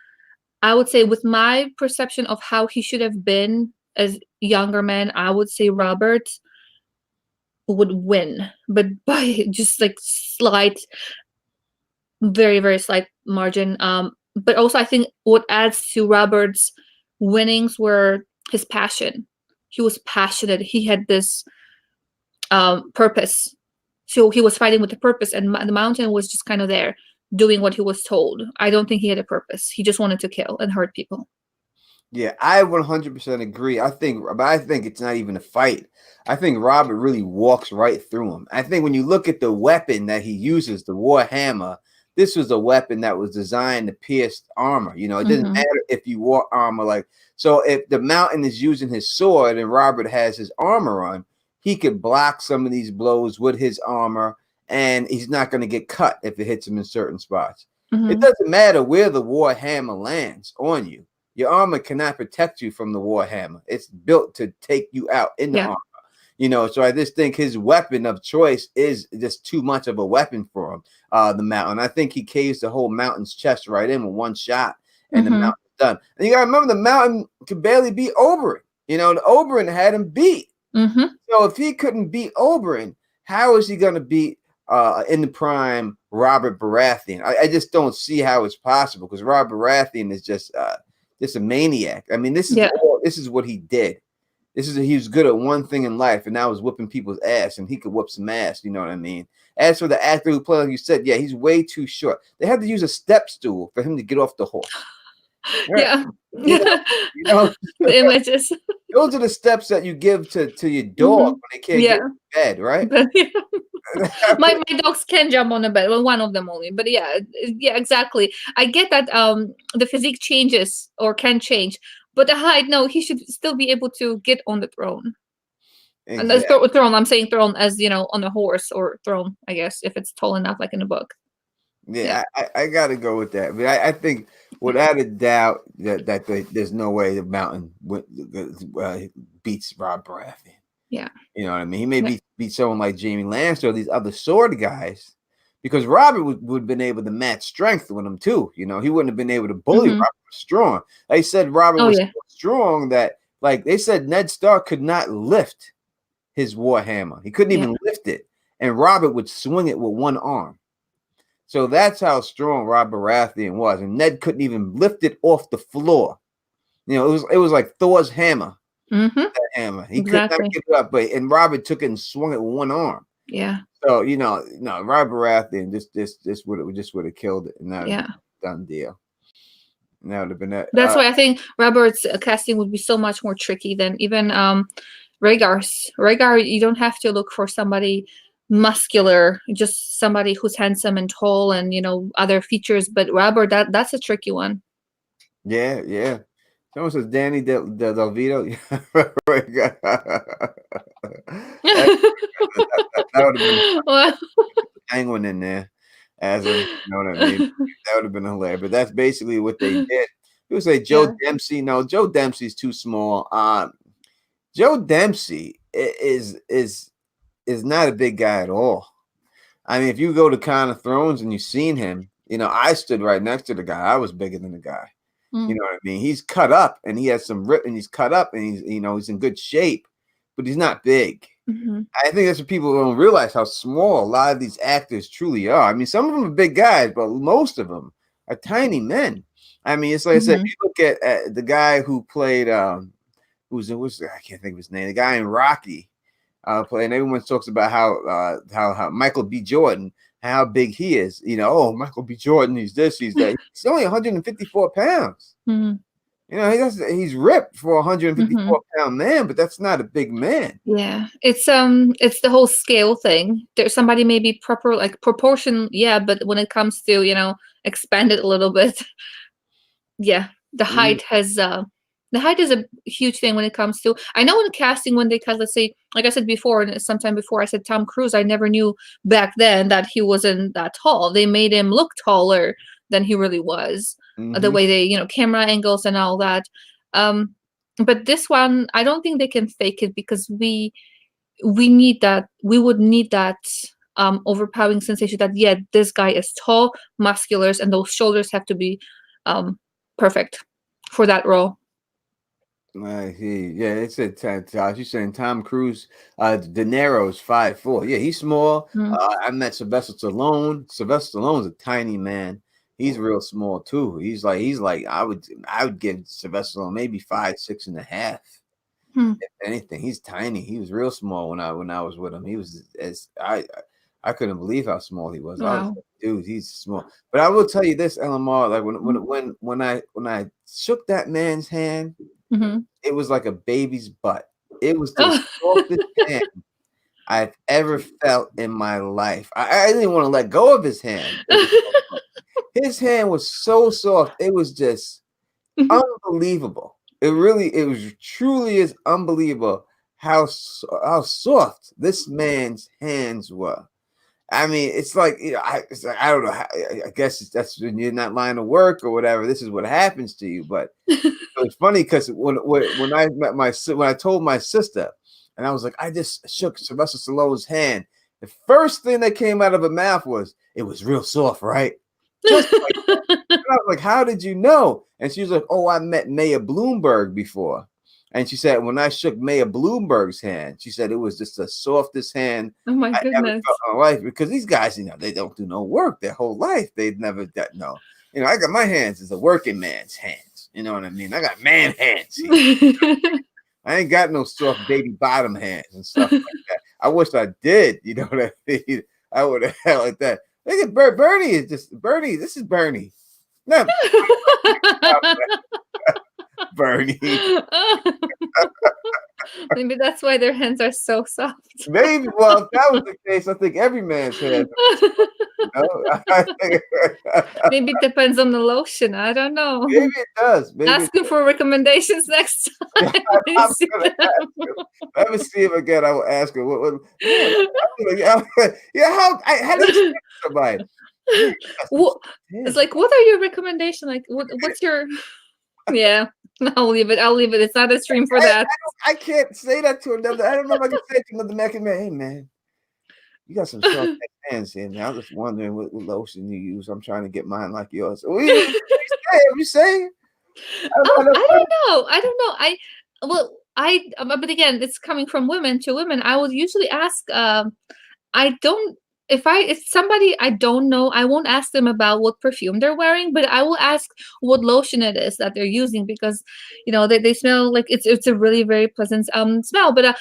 I would say, with my perception of how he should have been as younger man, I would say Robert would win, but by just like slight, very, very slight margin. But also I think what adds to Robert's winnings were his passion. He was passionate. He had this purpose. So he was fighting with a purpose, and the Mountain was just kind of there doing what he was told. I don't think he had a purpose. He just wanted to kill and hurt people. Yeah, I 100% agree. But I think it's not even a fight. I think Robert really walks right through him. I think when you look at the weapon that he uses, the war hammer, this was a weapon that was designed to pierce armor. It doesn't Mhm. matter if you wore armor. Like, so if the Mountain is using his sword and Robert has his armor on, he could block some of these blows with his armor, and he's not going to get cut if it hits him in certain spots. It Mhm. doesn't matter where the war hammer lands on you. Your armor cannot protect you from the war hammer. It's built to take you out in the Yeah. armor. So I just think his weapon of choice is just too much of a weapon for him. The Mountain. I think he caves the whole Mountain's chest right in with one shot, and the Mhm. Mountain's done. And you gotta remember, the Mountain could barely beat Oberyn. The Oberyn had him beat. Mhm. So if he couldn't beat Oberyn, how is he gonna beat in the prime Robert Baratheon? I just don't see how it's possible, because Robert Baratheon is just a maniac. I mean, this Yeah. is what he did. He was good at one thing in life, and that was whipping people's ass, and he could whip some ass. You know what I mean? As for the actor who played, like you said, yeah, he's way too short. They had to use a step stool for him to get off the horse. Right? Yeah. You know, you know, The images. those are the steps that you give to your dog Mhm. when they can't Yeah. get in bed, right? But yeah. My dogs can jump on the bed. Well, one of them only. But yeah, yeah, exactly. I get that the physique changes or can change, but the height, no, he should still be able to get on the throne. And the Exactly. throne, I'm saying throne as on a horse, or throne, I guess, if it's tall enough, like in the book. Yeah. Yeah, I got to go with that. But I think without a doubt there's no way the Mountain beats Rob Baratheon. Yeah. You know what I mean? He may Yeah. beat someone like Jamie Lannister or these other sword guys, because Robert would have been able to match strength with him too. He wouldn't have been able to bully Mhm. Robert was strong. They said Robert Oh was yeah. so strong that, like, they said Ned Stark could not lift his war hammer. He couldn't Yeah. even lift it, and Robert would swing it with one arm. So that's how strong Robert Baratheon was, and Ned couldn't even lift it off the floor. It was like Thor's hammer. Mhm. That hammer, he could not Exactly. get it up, and Robert took it and swung it with one arm. Yeah. So no, Robert Baratheon just would have killed it, and that would have Yeah. been a done deal. And that would have been that. That's why I think Robert's casting would be so much more tricky than even Rhaegar's. Rhaegar, you don't have to look for somebody muscular, just somebody who's handsome and tall and other features. But Robert, that's a tricky one. Yeah. Someone says Danny Del Vito. That would have been Well, a penguin in there. as him. You know what I mean? That would have been hilarious. But that's basically what they did. People say Joe Yeah. Dempsey. No, Joe Dempsey's too small. Joe Dempsey is not a big guy at all. I mean, if you go to Con of Thrones and you've seen him, you know, I stood right next to the guy. I was bigger than the guy. You know what I mean? He's cut up and he has some rip and he's cut up and he's, you know, he's in good shape, but he's not big. I think that's what people don't realize, how small a lot of these actors truly are. I mean, some of them are big guys, but most of them are tiny men. I mean, it's like I said, if you look at the guy who played I can't think of his name, the guy in Rocky, and everyone talks about how Michael B. Jordan, how big he is. You know, oh, Michael B. Jordan, he's this, he's that. He's only 154 pounds. You know, he's ripped for a 154-pound man, but that's not a big man. Yeah, it's the whole scale thing. There's somebody maybe proper like proportion, yeah, but when it comes to, you know, expand it a little bit, yeah, the height is a huge thing when it comes to. I know in casting when they cast, let's say, like I said before, and sometime before I said Tom Cruise, I never knew back then that he wasn't that tall. They made him look taller than he really was. The way they, you know, camera angles and all that. But this one, I don't think they can fake it because we need that. We would need that overpowering sensation that, yeah, this guy is tall, muscular, and those shoulders have to be perfect for that role. I see. Yeah, it said Josh. You saying Tom Cruise? De Niro's 5'4". Yeah, he's small. I met Sylvester Stallone. Sylvester Stallone's a tiny man. He's real small too. He's like I would give Sylvester Stallone maybe 5'6.5". If anything, he's tiny. He was real small when I was with him. He was I couldn't believe how small he was. Wow. I was like, dude, he's small. But I will tell you this, LMR, like when I shook that man's hand, it was like a baby's butt. It was the softest hand I've ever felt in my life. I didn't want to let go of his hand. His hand was so soft. It was just unbelievable. It was truly is unbelievable how soft this man's hands were. I mean, it's like, you know, I don't know. I guess that's when you're not line of work or whatever. This is what happens to you. But it's funny because when I met when I told my sister, and I was like, I just shook Sylvester Stallone's hand. The first thing that came out of her mouth was, "It was real soft, right?" Just like, and I was like, "How did you know?" And she was like, "Oh, I met Mayor Bloomberg before." And she said, when I shook Mayor Bloomberg's hand, she said it was just the softest hand Oh my I ever goodness. felt in my life. Because these guys, you know, they don't do no work their whole life. They've never done no. You know, I got my hands as a working man's hands. You know what I mean? I got man hands. I ain't got no soft baby bottom hands and stuff like that. I wish I did. You know what I mean? I would have had like that. Look at Bernie is just Bernie. This is Bernie. No, Bernie. Maybe that's why their hands are so soft. Maybe. Well, if that was the case, I think every man's hands. You know? Maybe it depends on the lotion. I don't know. Maybe it does. Maybe Ask him for recommendations next time. I'm gonna ask him. Let me see if again. I will ask him. Yeah, how do you somebody? Well, it's like, what are your recommendations? Like, what's your? Yeah, I'll leave it. It's not a stream for that. I can't say that to another. I don't know if I can say it to another American man. Hey, man, you got some soft hands here. Now I'm just wondering what lotion you use. I'm trying to get mine like yours. What you say? I don't know. But again, it's coming from women to women. I would usually ask. If somebody I don't know, I won't ask them about what perfume they're wearing, but I will ask what lotion it is that they're using because, you know, they smell like it's a really very pleasant smell. But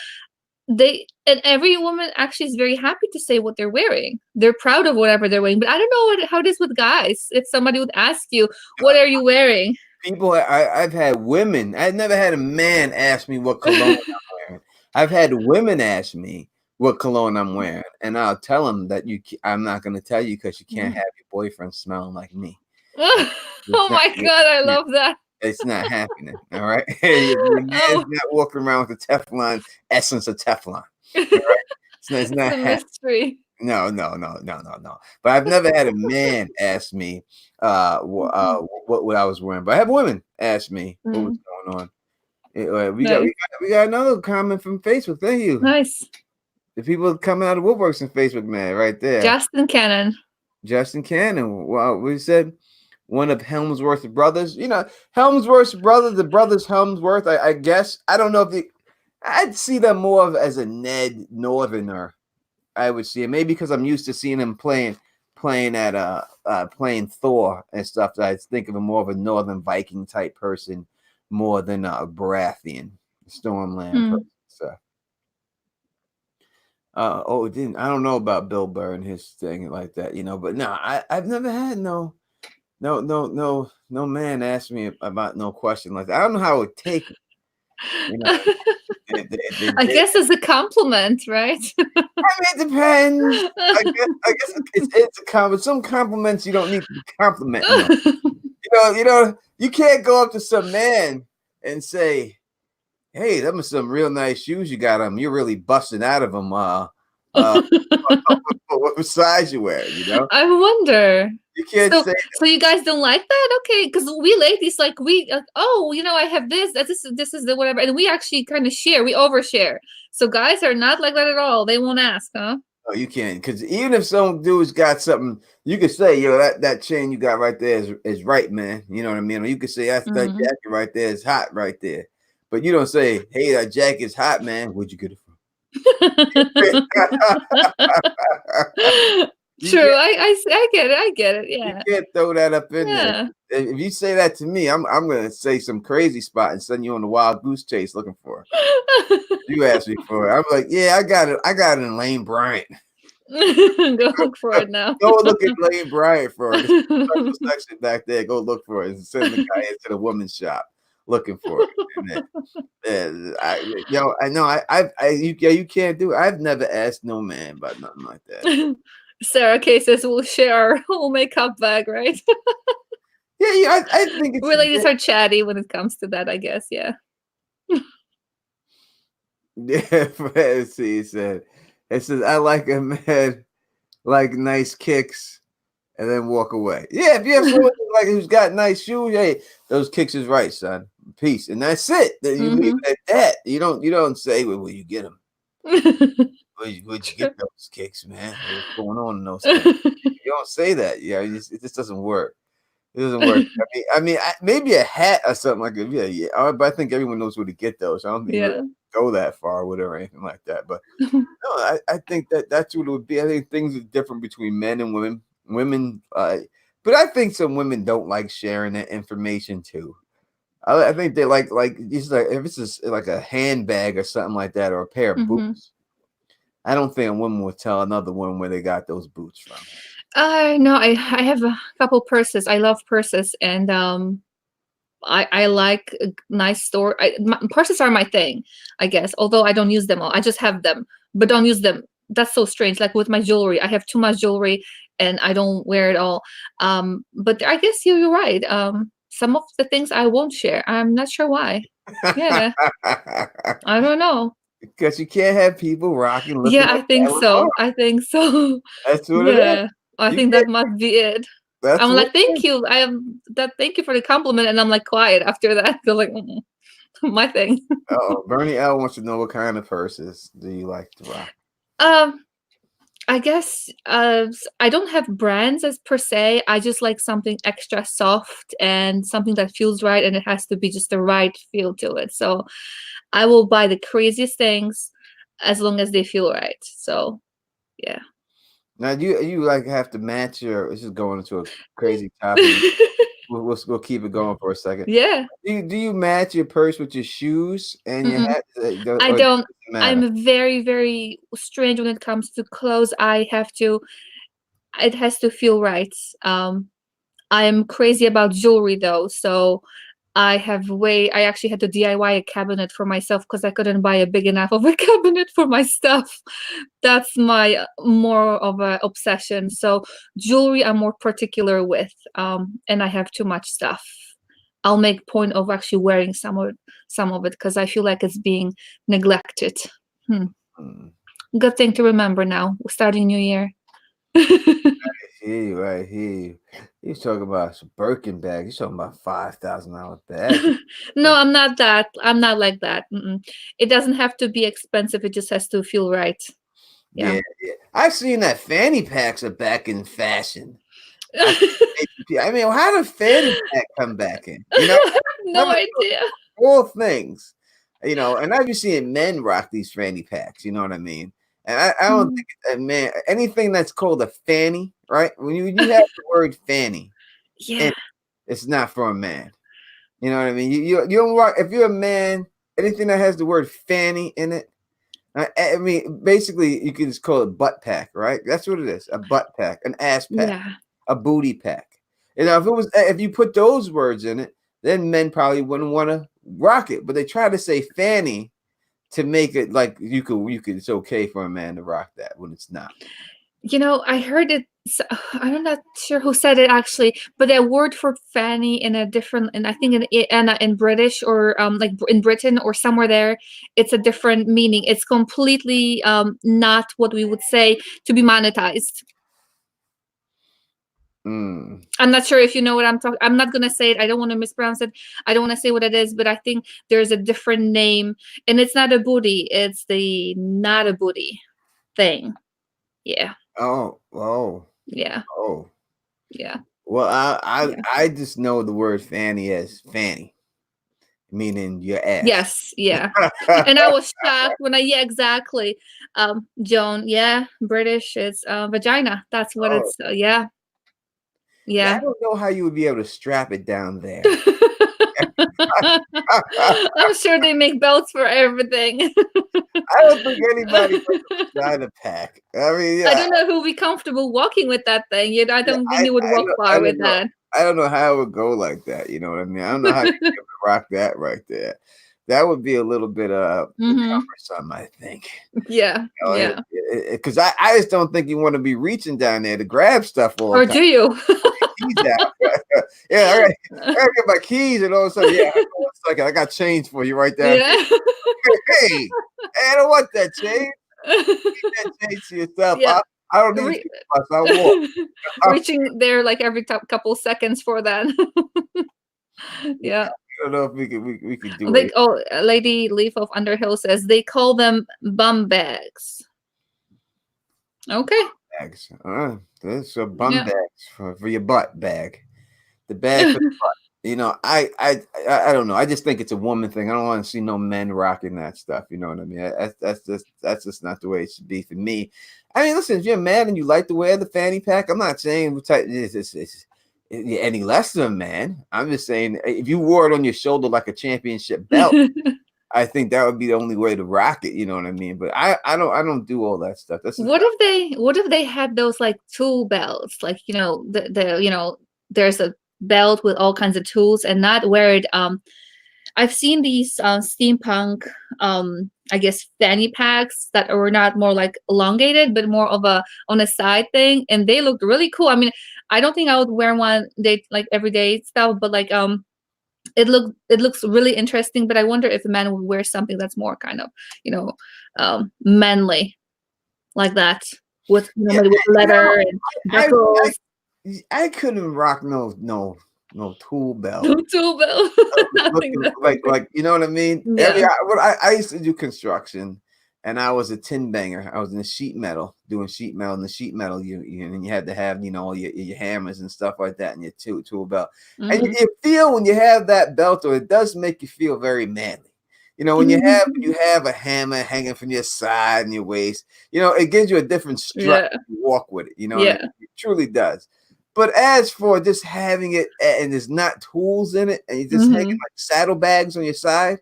and every woman actually is very happy to say what they're wearing. They're proud of whatever they're wearing. But I don't know how it is with guys. If somebody would ask you, what are you wearing? People, I've had women. I've never had a man ask me what cologne I'm wearing. I've had women ask me what cologne I'm wearing, and I'll tell them that I'm not going to tell you because you can't have your boyfriend smelling like me. Oh my God, I love that. It's not happening. All right, your man's not walking around with the Teflon essence of Teflon. All right? It's not happening. Mystery. No. But I've never had a man ask me what I was wearing. But I have women ask me what was going on. Nice. We got another comment from Facebook. Thank you. Nice. The people coming out of woodworks on Facebook, man, right there. Justin Cannon. Justin Cannon. Well, we said one of Helmsworth's brothers. You know, Helmsworth's brother, the brothers Helmsworth. I guess I don't know if I'd see them more of as a Ned Northerner. I would see it maybe because I'm used to seeing him playing Thor and stuff. That I think of him more of a Northern Viking type person more than a Baratheon, Stormland person. So. I don't know about Bill Burr and his thing like that, you know, but no, I've never had no man ask me about no question like that. I don't know how it would take it, you know. I guess it's a compliment, right? I mean, it depends. I guess it's a compliment. Some compliments you don't need to be complimenting. You know, you can't go up to some man and say, "Hey, them are some real nice shoes you got on. You're really busting out of them. What size you wear? You know." I wonder. You can't say. So you guys don't like that? Okay, because we ladies I have this. This is the whatever, and we actually kind of share. We overshare. So guys are not like that at all. They won't ask, huh? Oh, you can't, because even if some dude's got something, you could say, "Yo, that chain you got right there is right, man." You know what I mean? Or you could say, "That jacket right there is hot right there." But you don't say, "Hey, that jacket's hot, man. Where'd you get it from?" True. I get it. I get it. Yeah. You can't throw that up in there. If you say that to me, I'm gonna say some crazy spot and send you on the wild goose chase looking for it. You ask me for it. I'm like, yeah, I got it. I got it in Lane Bryant. Go look for it now. Go look at Lane Bryant for it. There's a section back there. Go look for it and send the guy into the woman's shop looking for it. You can't do it. I've never asked no man about nothing like that. Sarah K says we'll share our whole makeup bag, right? Yeah, I think it's ladies are chatty when it comes to that, I guess. Yeah. Yeah, see, it says I like a man like nice kicks and then walk away. Yeah, if you have someone like who's got nice shoes, hey, those kicks is right, son. Peace, and that's it. You leave it at that. You don't say, "Well, where you get them? Where'd you get those kicks, man? What's going on in those kicks?" You don't say that. Yeah, it just doesn't work. It doesn't work. I mean, maybe a hat or something like that. Yeah. But I think everyone knows where to get those. I don't think you go that far, whatever, anything like that. But no, I think that's what it would be. I think things are different between men and women. But I think some women don't like sharing that information too. I think they like if it's like a handbag or something like that, or a pair of boots. I don't think a woman would tell another woman where they got those boots from. No, I have a couple purses. I love purses, and I like nice store. Purses are my thing, I guess. Although I don't use them all, I just have them, but don't use them. That's so strange. Like with my jewelry, I have too much jewelry, and I don't wear it all. But I guess you're right. Some of the things I won't share. I'm not sure why. Yeah, I don't know. Because you can't have people rocking. Yeah, I think so. I think so. That's what it is. I think that must be it. I'm like, thank you. Thank you for the compliment, and I'm like quiet after that. They're like, my thing. Oh, Bernie L wants to know what kind of purses do you like to rock? I guess I don't have brands as per se. I just like something extra soft and something that feels right, and it has to be just the right feel to it. So I will buy the craziest things as long as they feel right. So yeah. Now you like have to match your. This is going into a crazy topic. We'll keep it going for a second. Yeah. Do you match your purse with your shoes and your hat? I don't. I'm very, very strange when it comes to clothes. It has to feel right. I'm crazy about jewelry though, so I actually had to DIY a cabinet for myself because I couldn't buy a big enough of a cabinet for my stuff. That's my more of an obsession. So jewelry I'm more particular with, and I have too much stuff. I'll make point of actually wearing some of it because I feel like it's being neglected. Good thing to remember now, starting new year. Right here. He's talking about some Birkin bag. He's talking about $5,000 bag. No, I'm not that. I'm not like that. Mm-mm. It doesn't have to be expensive. It just has to feel right. Yeah. Yeah. I've seen that fanny packs are back in fashion. I mean, how did fanny pack come back in? You know, No idea. all things. You know, and I've been seeing men rock these fanny packs. You know what I mean? And I don't think man anything that's called a fanny, right? When you have the word fanny, Yeah. it's not for a man. You know what I mean? You don't rock if you're a man. Anything that has the word fanny in it. I mean, basically, you can just call it butt pack, right? That's what it is: a butt pack, an ass pack, Yeah. a booty pack. You know, if you put those words in it, then men probably wouldn't want to rock it. But they try to say fanny to make it like you could. It's okay for a man to rock that when it's not. You know, I heard it. I'm not sure who said it actually, but that word for fanny in a different, and I think in British or like in Britain or somewhere there, it's a different meaning. It's completely not what we would say to be monetized. Mm. I'm not sure if you know what I'm talking. I'm not gonna say it. I don't want to mispronounce it. I don't want to say what it is, but I think there's a different name, and it's not a booty. It's the not a booty thing. Yeah. Oh. Yeah. Oh. Yeah. Well, I just know the word fanny as fanny, meaning your ass. Yes. Yeah. And I was shocked when yeah, exactly. Joan. Yeah. British. It's vagina. That's what it's. Yeah. Yeah, Yeah. I don't know how you would be able to strap it down there. I'm sure they make belts for everything. I don't think anybody puts a vagina pack. I mean, I don't know who would be comfortable walking with that thing. I don't think you would walk I far don't with know. that. I don't know how it would go like that. You know what I mean? I don't know how you'd be able to rock that right there. That would be a little bit cumbersome, I think. Yeah. You know, Yeah. Because I just don't think you want to be reaching down there to grab stuff all Or the time. do you? Keys out. Yeah, I gotta get my keys, and all of a sudden, yeah, 1 second, I got change for you right there. Yeah. Hey, I don't want that change. Keep that change to yourself. Yeah. I don't need to I walk. Reaching there like every couple seconds for that. Yeah. I don't know if we could do Like, it. oh, Lady Leaf of Underhill says they call them bum bags. Okay. Bags. That's a bum Yeah. bags for your butt bag. The bag for the butt. You know, I don't know. I just think it's a woman thing. I don't want to see no men rocking that stuff. You know what I mean? That's just not the way it should be for me. I mean, listen, if you're a man and you like to wear the fanny pack, I'm not saying it's any less than a man. I'm just saying if you wore it on your shoulder like a championship belt, I think that would be the only way to rock it. You know what I mean? But I don't do all that stuff. What if they had those like tool belts, like there's a belt with all kinds of tools and not wear it. I've seen these steampunk I guess fanny packs that are not more like elongated but more of a on a side thing, and they looked really cool. I mean, I don't think I would wear one like everyday stuff, but like it looks really interesting. But I wonder if a man would wear something that's more kind of manly like that with maybe with leather and buckles. I couldn't rock no tool belt. No tool belt. like you know what I mean? Yeah. I used to do construction, and I was a tin banger. I was in the sheet metal, doing sheet metal. And the sheet metal, and you had to have all your hammers and stuff like that, and your tool belt. Mm-hmm. And you feel when you have that belt, or it does make you feel very manly. You know, when you have a hammer hanging from your side and your waist, it gives you a different strut to walk with it. You know, what I mean? It truly does. But as for just having it and there's not tools in it, and you're just hanging like saddlebags on your side,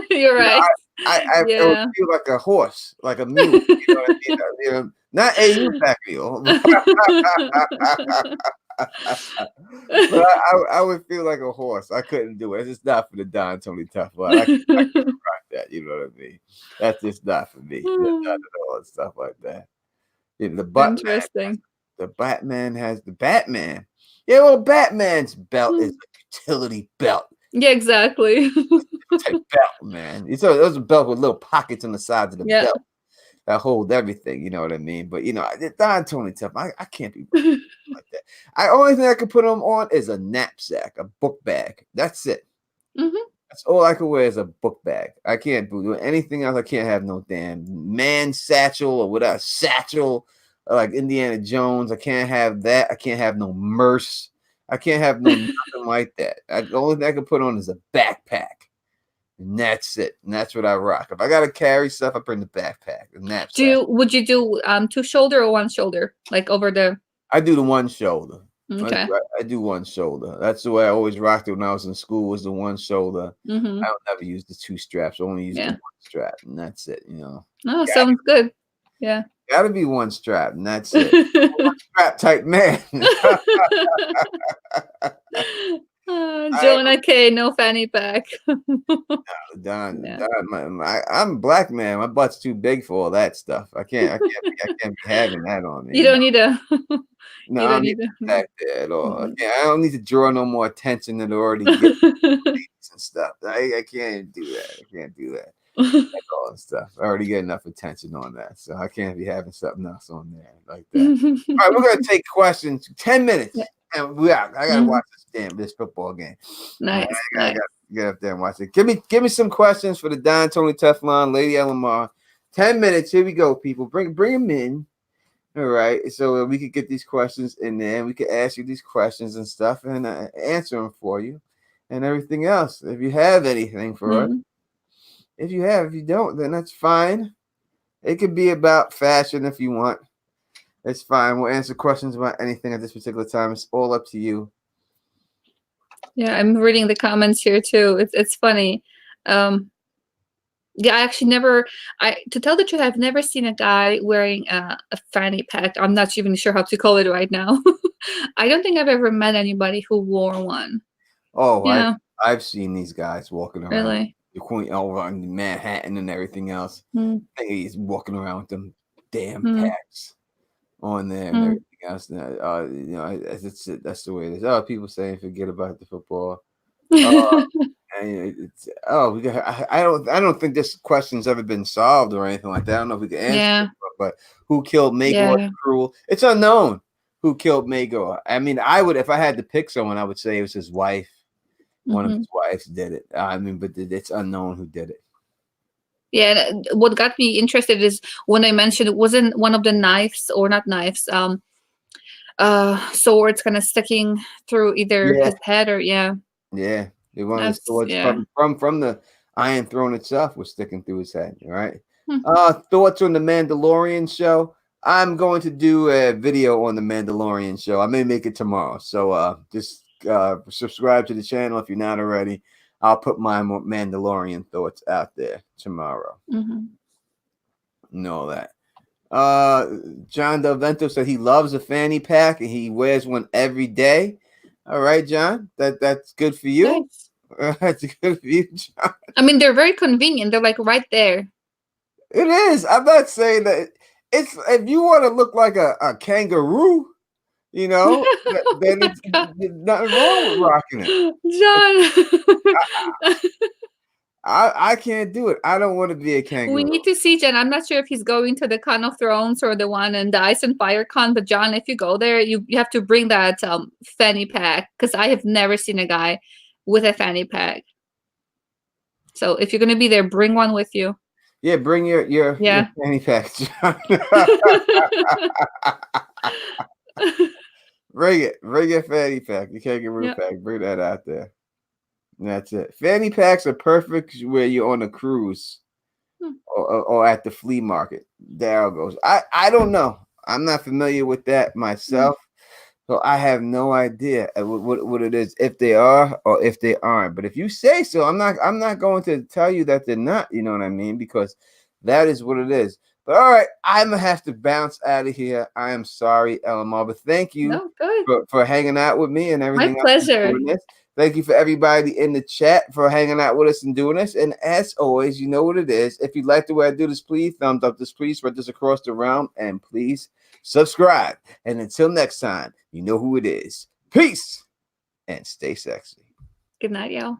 you're right. I would feel like a horse, like a mule. You know what I mean? Not a pack mule. But I would feel like a horse. I couldn't do it. It's just not for the Don Tony Tough one. I couldn't rock that. You know what I mean? That's just not for me. Not at all and stuff like that. The butt Interesting. The Batman has the Batman. Yeah, well, Batman's belt is a utility belt. Yeah, exactly. Type belt, man. There's a belt with little pockets on the sides of the belt. that hold everything. You know what I mean? But you know, Don Tony Teflon, I can't be like that. Only thing I can put them on is a knapsack, a book bag. That's it. Mm-hmm. That's all I can wear is a book bag. I can't do anything else. I can't have no damn man satchel or whatever satchel like Indiana Jones. I can't have that. I can't have no merce. I can't have no nothing like that. The only thing I can put on is a backpack. And that's it. And that's what I rock. If I gotta carry stuff, I bring the backpack. The knapsack. Would you do 2 shoulder or 1 shoulder? Like over the I do the one shoulder. Okay. I do one shoulder. That's the way I always rocked it when I was in school, was the one shoulder. Mm-hmm. I don't ever use the 2 straps. I only use the 1 strap, and that's it, you know. Oh, sounds good. Yeah. Gotta be 1 strap, and that's it. 1 strap type man. Jonah K, no fanny pack. I'm a black man. My butt's too big for all that stuff. I can't be having that on me. You don't need a no, I don't need that there at all. Mm-hmm. I don't need to draw no more attention than already get and stuff. I can't do that. I can't do that. All that stuff. I already get enough attention on that, so I can't be having something else on there like that. All right, we're gonna take questions. 10 minutes, and we out. I gotta watch this football game. Nice. I gotta get up there and watch it. Give me some questions for the Don Tony Teflon, Lady Elamar. 10 minutes. Here we go, people. Bring them in. All right, so we could get these questions in there, and we could ask you these questions and stuff, and answer them for you, and everything else. If you have anything for us. If you don't, then that's fine. It could be about fashion if you want. It's fine. We'll answer questions about anything at this particular time. It's all up to you. Yeah, I'm reading the comments here too. It's funny. I actually to tell the truth, I've never seen a guy wearing a fanny pack. I'm not even sure how to call it right now. I don't think I've ever met anybody who wore one. Oh, yeah. I've seen these guys walking around. Really? The Queen over in Manhattan and everything else. He's walking around with them damn packs on there and everything else. You know, that's the way it is. Oh, people saying forget about the football. I don't think this question's ever been solved or anything like that. I don't know if we can answer it, but who killed Rhaegar Cruel? It's unknown who killed Rhaegar. I mean, if I had to pick someone, I would say it was his wife. One of his wives did it. I mean, but it's unknown who did it. Yeah, what got me interested is when I mentioned it wasn't one of the knives, or not knives, swords kind of sticking through either his head or one of the swords from the Iron Throne itself was sticking through his head. Right. Thoughts on the Mandalorian show? I'm going to do a video on the Mandalorian show. I may make it tomorrow. So just subscribe to the channel if you're not already. I'll put my Mandalorian thoughts out there tomorrow. Know that. John Del Vento said he loves a fanny pack and he wears one every day. All right, John, that's good for you. That's good for you, John. I mean, they're very convenient. They're like right there. It is. I'm not saying that. It's if you want to look like a kangaroo. You know, then it's nothing wrong with rocking it. John. I can't do it. I don't want to be a kangaroo. We need to see John. I'm not sure if he's going to the Con of Thrones or the one in the Ice and Fire Con, but John, if you go there, you have to bring that fanny pack, because I have never seen a guy with a fanny pack. So if you're going to be there, bring one with you. Yeah, bring your fanny pack, John. Bring it, fanny pack. You can't get root pack. Bring that out there. And that's it. Fanny packs are perfect where you're on a cruise or at the flea market. There goes. I don't know. I'm not familiar with that myself, so I have no idea what it is, if they are or if they aren't. But if you say so, I'm not going to tell you that they're not. You know what I mean? Because that is what it is. But all right, I'm gonna have to bounce out of here. I am sorry, Elamar, but thank you for hanging out with me and everything. My pleasure. Thank you for everybody in the chat for hanging out with us and doing this. And as always, you know what it is. If you like the way I do this, please thumbs up this, please spread this across the realm, and please subscribe. And until next time, you know who it is. Peace and stay sexy. Good night, y'all.